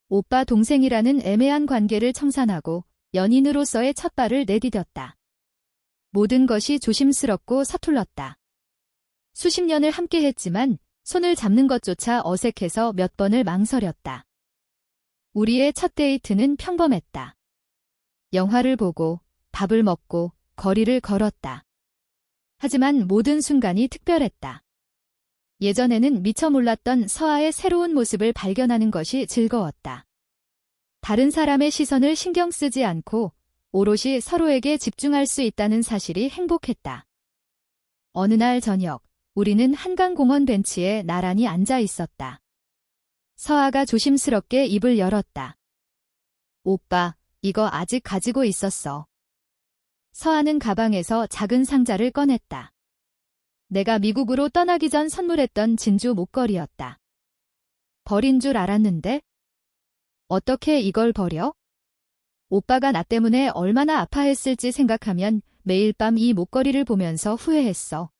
오빠 동생이라는 애매한 관계를 청산하고 연인으로서의 첫 발을 내디뎠다. 모든 것이 조심스럽고 서툴렀다. 수십 년을 함께했지만 손을 잡는 것조차 어색해서 몇 번을 망설였다. 우리의 첫 데이트는 평범했다. 영화를 보고 밥을 먹고 거리를 걸었다. 하지만 모든 순간이 특별했다. 예전에는 미처 몰랐던 서아의 새로운 모습을 발견하는 것이 즐거웠다. 다른 사람의 시선을 신경 쓰지 않고 오롯이 서로에게 집중할 수 있다는 사실이 행복했다. 어느 날 저녁, 우리는 한강공원 벤치에 나란히 앉아 있었다. 서아가 조심스럽게 입을 열었다. 오빠, 이거 아직 가지고 있었어. 서아는 가방에서 작은 상자를 꺼냈다. 내가 미국으로 떠나기 전 선물했던 진주 목걸이였다. 버린 줄 알았는데? 어떻게 이걸 버려? 오빠가 나 때문에 얼마나 아파했을지 생각하면 매일 밤 이 목걸이를 보면서 후회했어.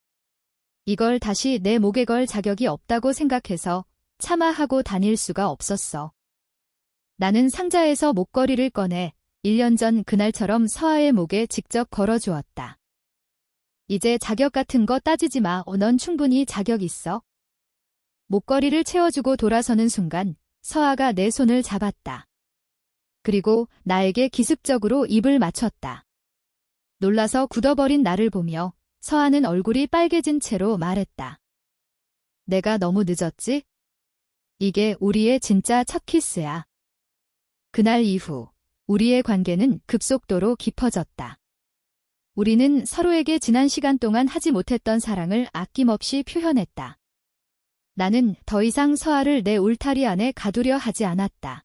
이걸 다시 내 목에 걸 자격이 없다고 생각해서 차마 하고 다닐 수가 없었어. 나는 상자에서 목걸이를 꺼내 1년 전 그날처럼 서아의 목에 직접 걸어주었다. 이제 자격 같은 거 따지지 마. 넌 충분히 자격 있어. 목걸이를 채워주고 돌아서는 순간 서아가 내 손을 잡았다. 그리고 나에게 기습적으로 입을 맞췄다. 놀라서 굳어버린 나를 보며 서아는 얼굴이 빨개진 채로 말했다. 내가 너무 늦었지? 이게 우리의 진짜 첫 키스야. 그날 이후 우리의 관계는 급속도로 깊어졌다. 우리는 서로에게 지난 시간 동안 하지 못했던 사랑을 아낌없이 표현했다. 나는 더 이상 서아를 내 울타리 안에 가두려 하지 않았다.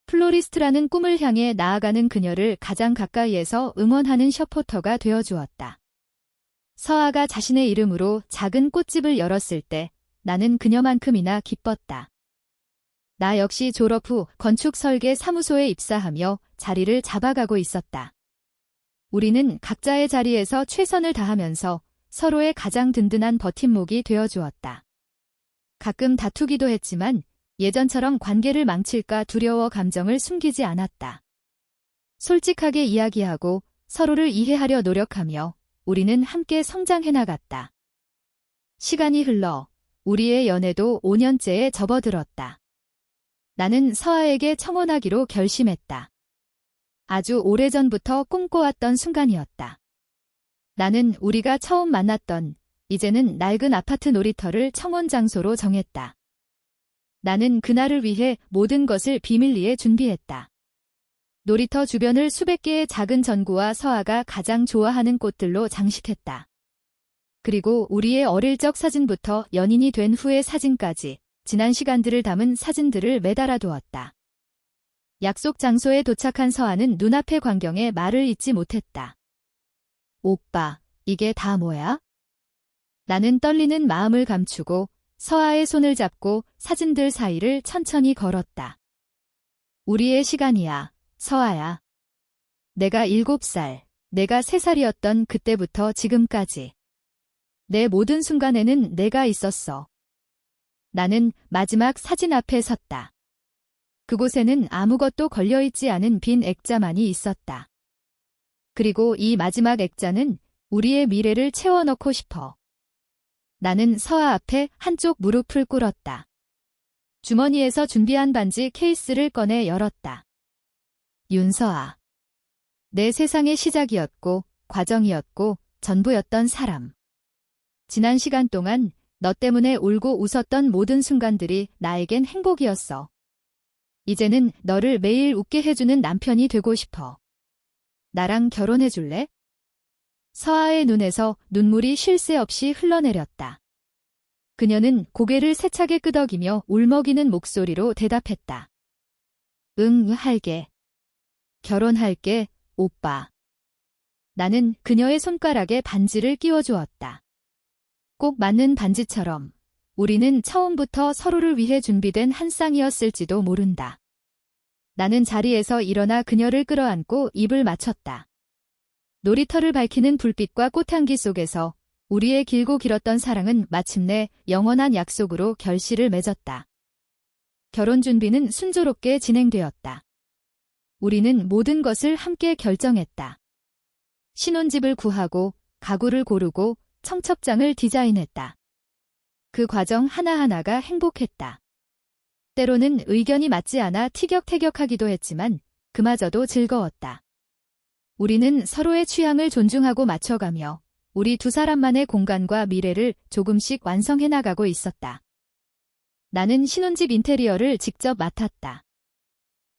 플로리스트라는 꿈을 향해 나아가는 그녀를 가장 가까이에서 응원하는 서포터가 되어주었다. 서아가 자신의 이름으로 작은 꽃집을 열었을 때 나는 그녀만큼이나 기뻤다. 나 역시 졸업 후 건축설계 사무소에 입사하며 자리를 잡아가고 있었다. 우리는 각자의 자리에서 최선을 다하면서 서로의 가장 든든한 버팀목이 되어주었다. 가끔 다투기도 했지만 예전처럼 관계를 망칠까 두려워 감정을 숨기지 않았다. 솔직하게 이야기하고 서로를 이해하려 노력하며 우리는 함께 성장해 나갔다. 시간이 흘러 우리의 연애도 5년째에 접어들었다. 나는 서아에게 청혼하기로 결심했다. 아주 오래전부터 꿈꿔왔던 순간이었다. 나는 우리가 처음 만났던 이제는 낡은 아파트 놀이터를 청혼 장소로 정했다. 나는 그날을 위해 모든 것을 비밀리에 준비했다. 놀이터 주변을 수백 개의 작은 전구와 서아가 가장 좋아하는 꽃들로 장식했다. 그리고 우리의 어릴 적 사진부터 연인이 된 후의 사진까지 지난 시간들을 담은 사진들을 매달아 두었다. 약속 장소에 도착한 서아는 눈앞의 광경에 말을 잇지 못했다. 오빠, 이게 다 뭐야? 나는 떨리는 마음을 감추고 서아의 손을 잡고 사진들 사이를 천천히 걸었다. 우리의 시간이야, 서아야. 내가 7살, 내가 3살이었던 그때부터 지금까지. 내 모든 순간에는 내가 있었어. 나는 마지막 사진 앞에 섰다. 그곳에는 아무것도 걸려있지 않은 빈 액자만이 있었다. 그리고 이 마지막 액자는 우리의 미래를 채워넣고 싶어. 나는 서아 앞에 한쪽 무릎을 꿇었다. 주머니에서 준비한 반지 케이스를 꺼내 열었다. 윤서아. 내 세상의 시작이었고, 과정이었고, 전부였던 사람. 지난 시간 동안 너 때문에 울고 웃었던 모든 순간들이 나에겐 행복이었어. 이제는 너를 매일 웃게 해주는 남편이 되고 싶어. 나랑 결혼해 줄래? 서아의 눈에서 눈물이 쉴 새 없이 흘러내렸다. 그녀는 고개를 세차게 끄덕이며 울먹이는 목소리로 대답했다. 응, 할게. 결혼할게, 오빠. 나는 그녀의 손가락에 반지를 끼워주었다. 꼭 맞는 반지처럼 우리는 처음부터 서로를 위해 준비된 한 쌍이었을지도 모른다. 나는 자리에서 일어나 그녀를 끌어안고 입을 맞췄다. 놀이터를 밝히는 불빛과 꽃향기 속에서 우리의 길고 길었던 사랑은 마침내 영원한 약속으로 결실을 맺었다. 결혼 준비는 순조롭게 진행되었다. 우리는 모든 것을 함께 결정했다. 신혼집을 구하고 가구를 고르고 청첩장을 디자인했다. 그 과정 하나하나가 행복했다. 때로는 의견이 맞지 않아 티격태격하기도 했지만 그마저도 즐거웠다. 우리는 서로의 취향을 존중하고 맞춰가며 우리 두 사람만의 공간과 미래를 조금씩 완성해 나가고 있었다. 나는 신혼집 인테리어를 직접 맡았다.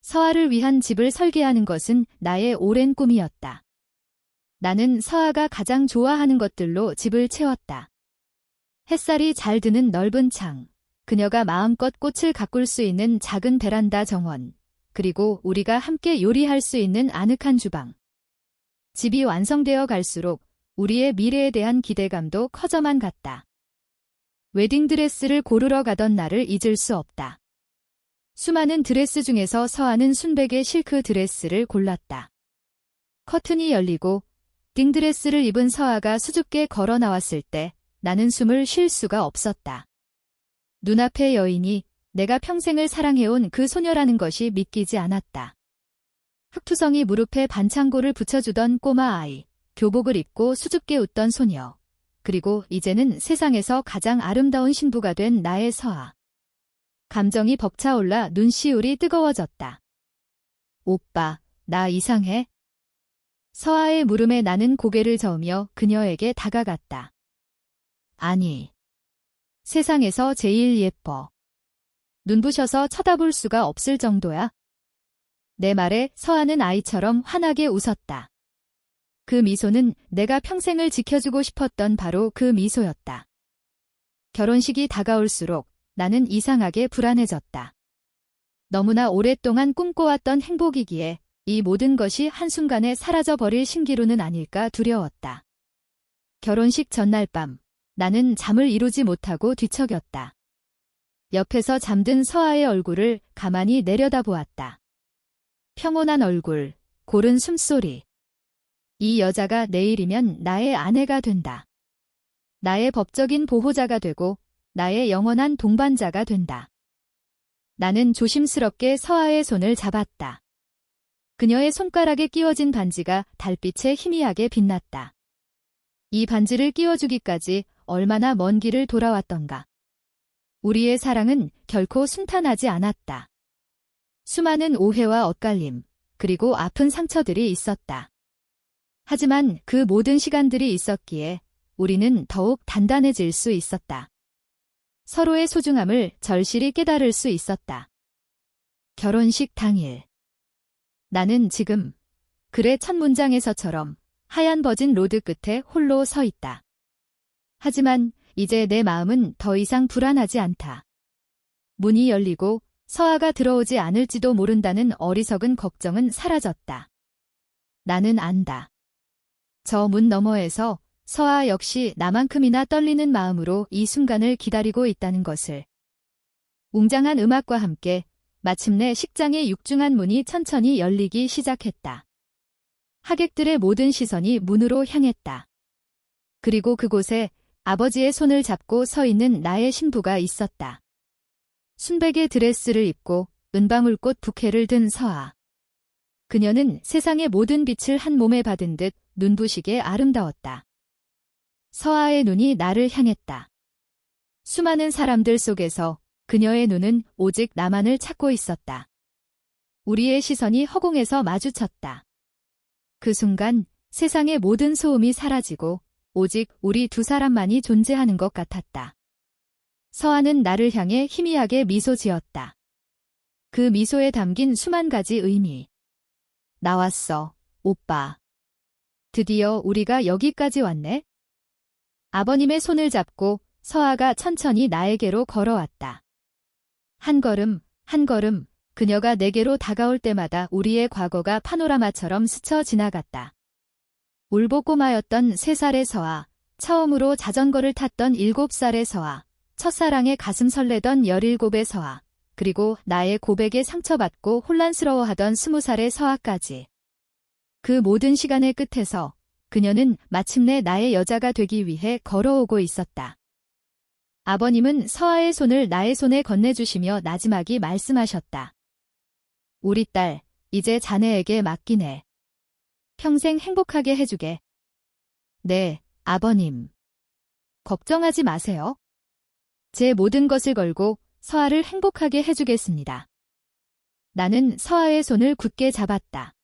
서아를 위한 집을 설계하는 것은 나의 오랜 꿈이었다. 나는 서아가 가장 좋아하는 것들로 집을 채웠다. 햇살이 잘 드는 넓은 창, 그녀가 마음껏 꽃을 가꿀 수 있는 작은 베란다 정원, 그리고 우리가 함께 요리할 수 있는 아늑한 주방. 집이 완성되어 갈수록 우리의 미래에 대한 기대감도 커져만 갔다. 웨딩드레스를 고르러 가던 날을 잊을 수 없다. 수많은 드레스 중에서 서아는 순백의 실크 드레스를 골랐다. 커튼이 열리고 딩드레스를 입은 서아가 수줍게 걸어 나왔을 때 나는 숨을 쉴 수가 없었다. 눈앞의 여인이 내가 평생을 사랑해온 그 소녀라는 것이 믿기지 않았다. 흑투성이 무릎에 반창고를 붙여주던 꼬마 아이, 교복을 입고 수줍게 웃던 소녀, 그리고 이제는 세상에서 가장 아름다운 신부가 된 나의 서아. 감정이 벅차올라 눈시울이 뜨거워졌다. 오빠, 나 이상해? 서아의 물음에 나는 고개를 저으며 그녀에게 다가갔다. 아니. 세상에서 제일 예뻐. 눈부셔서 쳐다볼 수가 없을 정도야. 내 말에 서아는 아이처럼 환하게 웃었다. 그 미소는 내가 평생을 지켜주고 싶었던 바로 그 미소였다. 결혼식이 다가올수록 나는 이상하게 불안해졌다. 너무나 오랫동안 꿈꿔왔던 행복이기에 이 모든 것이 한순간에 사라져버릴 신기루는 아닐까 두려웠다. 결혼식 전날 밤, 나는 잠을 이루지 못하고 뒤척였다. 옆에서 잠든 서아의 얼굴을 가만히 내려다보았다. 평온한 얼굴, 고른 숨소리. 이 여자가 내일이면 나의 아내가 된다. 나의 법적인 보호자가 되고 나의 영원한 동반자가 된다. 나는 조심스럽게 서아의 손을 잡았다. 그녀의 손가락에 끼워진 반지가 달빛에 희미하게 빛났다. 이 반지를 끼워주기까지 얼마나 먼 길을 돌아왔던가. 우리의 사랑은 결코 순탄하지 않았다. 수많은 오해와 엇갈림, 그리고 아픈 상처들이 있었다. 하지만 그 모든 시간들이 있었기에 우리는 더욱 단단해질 수 있었다. 서로의 소중함을 절실히 깨달을 수 있었다. 결혼식 당일. 나는 지금 글의 첫 문장에서처럼 하얀 버진 로드 끝에 홀로 서 있다. 하지만 이제 내 마음은 더 이상 불안하지 않다. 문이 열리고 서아가 들어오지 않을지도 모른다는 어리석은 걱정은 사라졌다. 나는 안다. 저 문 너머에서 서아 역시 나만큼이나 떨리는 마음으로 이 순간을 기다리고 있다는 것을. 웅장한 음악과 함께 마침내 식장의 육중한 문이 천천히 열리기 시작했다. 하객들의 모든 시선이 문으로 향했다. 그리고 그곳에 아버지의 손을 잡고 서 있는 나의 신부가 있었다. 순백의 드레스를 입고 은방울꽃 부케를 든 서아. 그녀는 세상의 모든 빛을 한 몸에 받은 듯 눈부시게 아름다웠다. 서아의 눈이 나를 향했다. 수많은 사람들 속에서 그녀의 눈은 오직 나만을 찾고 있었다. 우리의 시선이 허공에서 마주쳤다. 그 순간 세상의 모든 소음이 사라지고 오직 우리 두 사람만이 존재하는 것 같았다. 서아는 나를 향해 희미하게 미소 지었다. 그 미소에 담긴 수만 가지 의미. 나왔어, 오빠. 드디어 우리가 여기까지 왔네? 아버님의 손을 잡고 서아가 천천히 나에게로 걸어왔다. 한 걸음, 한 걸음, 그녀가 내게로 다가올 때마다 우리의 과거가 파노라마처럼 스쳐 지나갔다. 울보 꼬마였던 3살의 서아, 처음으로 자전거를 탔던 7살의 서아, 첫사랑에 가슴 설레던 17의 서아, 그리고 나의 고백에 상처받고 혼란스러워하던 20살의 서아까지. 그 모든 시간의 끝에서 그녀는 마침내 나의 여자가 되기 위해 걸어오고 있었다. 아버님은 서아의 손을 나의 손에 건네주시며 나지막이 말씀하셨다. 우리 딸, 이제 자네에게 맡기네. 평생 행복하게 해주게. 네, 아버님. 걱정하지 마세요. 제 모든 것을 걸고 서아를 행복하게 해주겠습니다. 나는 서아의 손을 굳게 잡았다.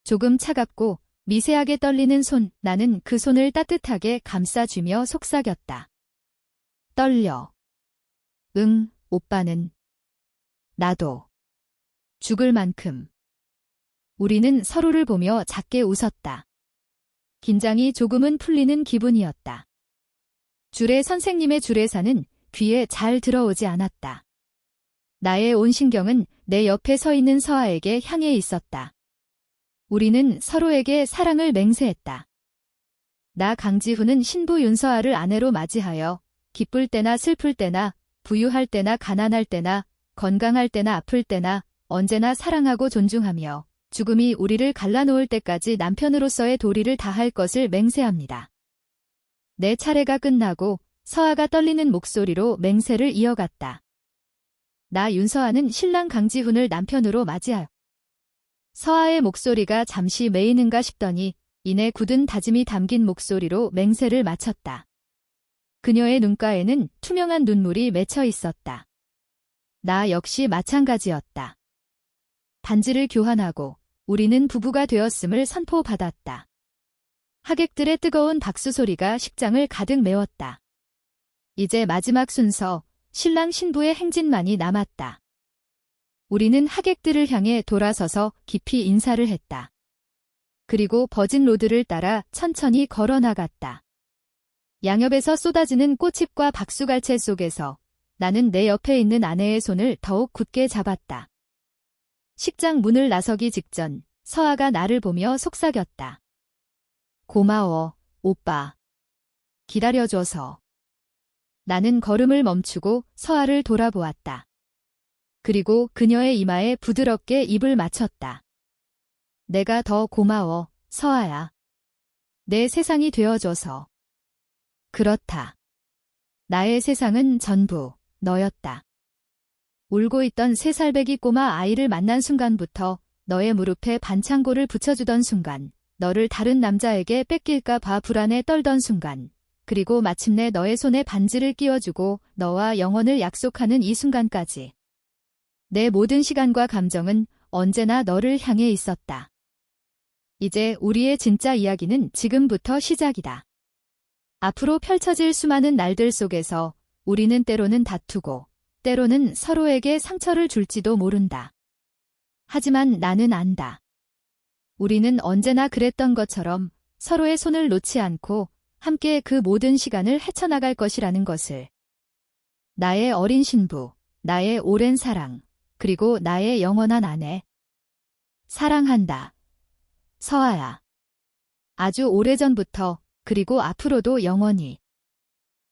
조금 차갑고 미세하게 떨리는 손, 나는 그 손을 따뜻하게 감싸주며 속삭였다. 떨려. 응, 오빠는. 나도. 죽을 만큼. 우리는 서로를 보며 작게 웃었다. 긴장이 조금은 풀리는 기분이었다. 주례 선생님의 주례사는 귀에 잘 들어오지 않았다. 나의 온 신경은 내 옆에 서 있는 서아에게 향해 있었다. 우리는 서로에게 사랑을 맹세했다. 나 강지훈은 신부 윤서아를 아내로 맞이하여 기쁠 때나 슬플 때나 부유할 때나 가난할 때나 건강할 때나 아플 때나 언제나 사랑하고 존중하며 죽음이 우리를 갈라놓을 때까지 남편으로서의 도리를 다할 것을 맹세합니다. 내 차례가 끝나고 서아가 떨리는 목소리로 맹세를 이어갔다. 나 윤서아는 신랑 강지훈을 남편으로 맞이하여. 서아의 목소리가 잠시 메이는가 싶더니 이내 굳은 다짐이 담긴 목소리로 맹세를 마쳤다. 그녀의 눈가에는 투명한 눈물이 맺혀 있었다. 나 역시 마찬가지였다. 반지를 교환하고 우리는 부부가 되었음을 선포받았다. 하객들의 뜨거운 박수 소리가 식장을 가득 메웠다. 이제 마지막 순서, 신랑 신부의 행진만이 남았다. 우리는 하객들을 향해 돌아서서 깊이 인사를 했다. 그리고 버진 로드를 따라 천천히 걸어 나갔다. 양옆에서 쏟아지는 꽃잎과 박수갈채 속에서 나는 내 옆에 있는 아내의 손을 더욱 굳게 잡았다. 식장 문을 나서기 직전 서아가 나를 보며 속삭였다. 고마워, 오빠. 기다려줘서. 나는 걸음을 멈추고 서아를 돌아보았다. 그리고 그녀의 이마에 부드럽게 입을 맞췄다. 내가 더 고마워, 서아야. 내 세상이 되어줘서. 그렇다. 나의 세상은 전부 너였다. 울고 있던 3살배기 꼬마 아이를 만난 순간부터 너의 무릎에 반창고를 붙여주던 순간, 너를 다른 남자에게 뺏길까 봐 불안에 떨던 순간, 그리고 마침내 너의 손에 반지를 끼워주고 너와 영원을 약속하는 이 순간까지. 내 모든 시간과 감정은 언제나 너를 향해 있었다. 이제 우리의 진짜 이야기는 지금부터 시작이다. 앞으로 펼쳐질 수많은 날들 속에서 우리는 때로는 다투고 때로는 서로에게 상처를 줄지도 모른다. 하지만 나는 안다. 우리는 언제나 그랬던 것처럼 서로의 손을 놓지 않고 함께 그 모든 시간을 헤쳐나갈 것이라는 것을. 나의 어린 신부, 나의 오랜 사랑, 그리고 나의 영원한 아내. 사랑한다. 서아야. 아주 오래전부터, 그리고 앞으로도 영원히.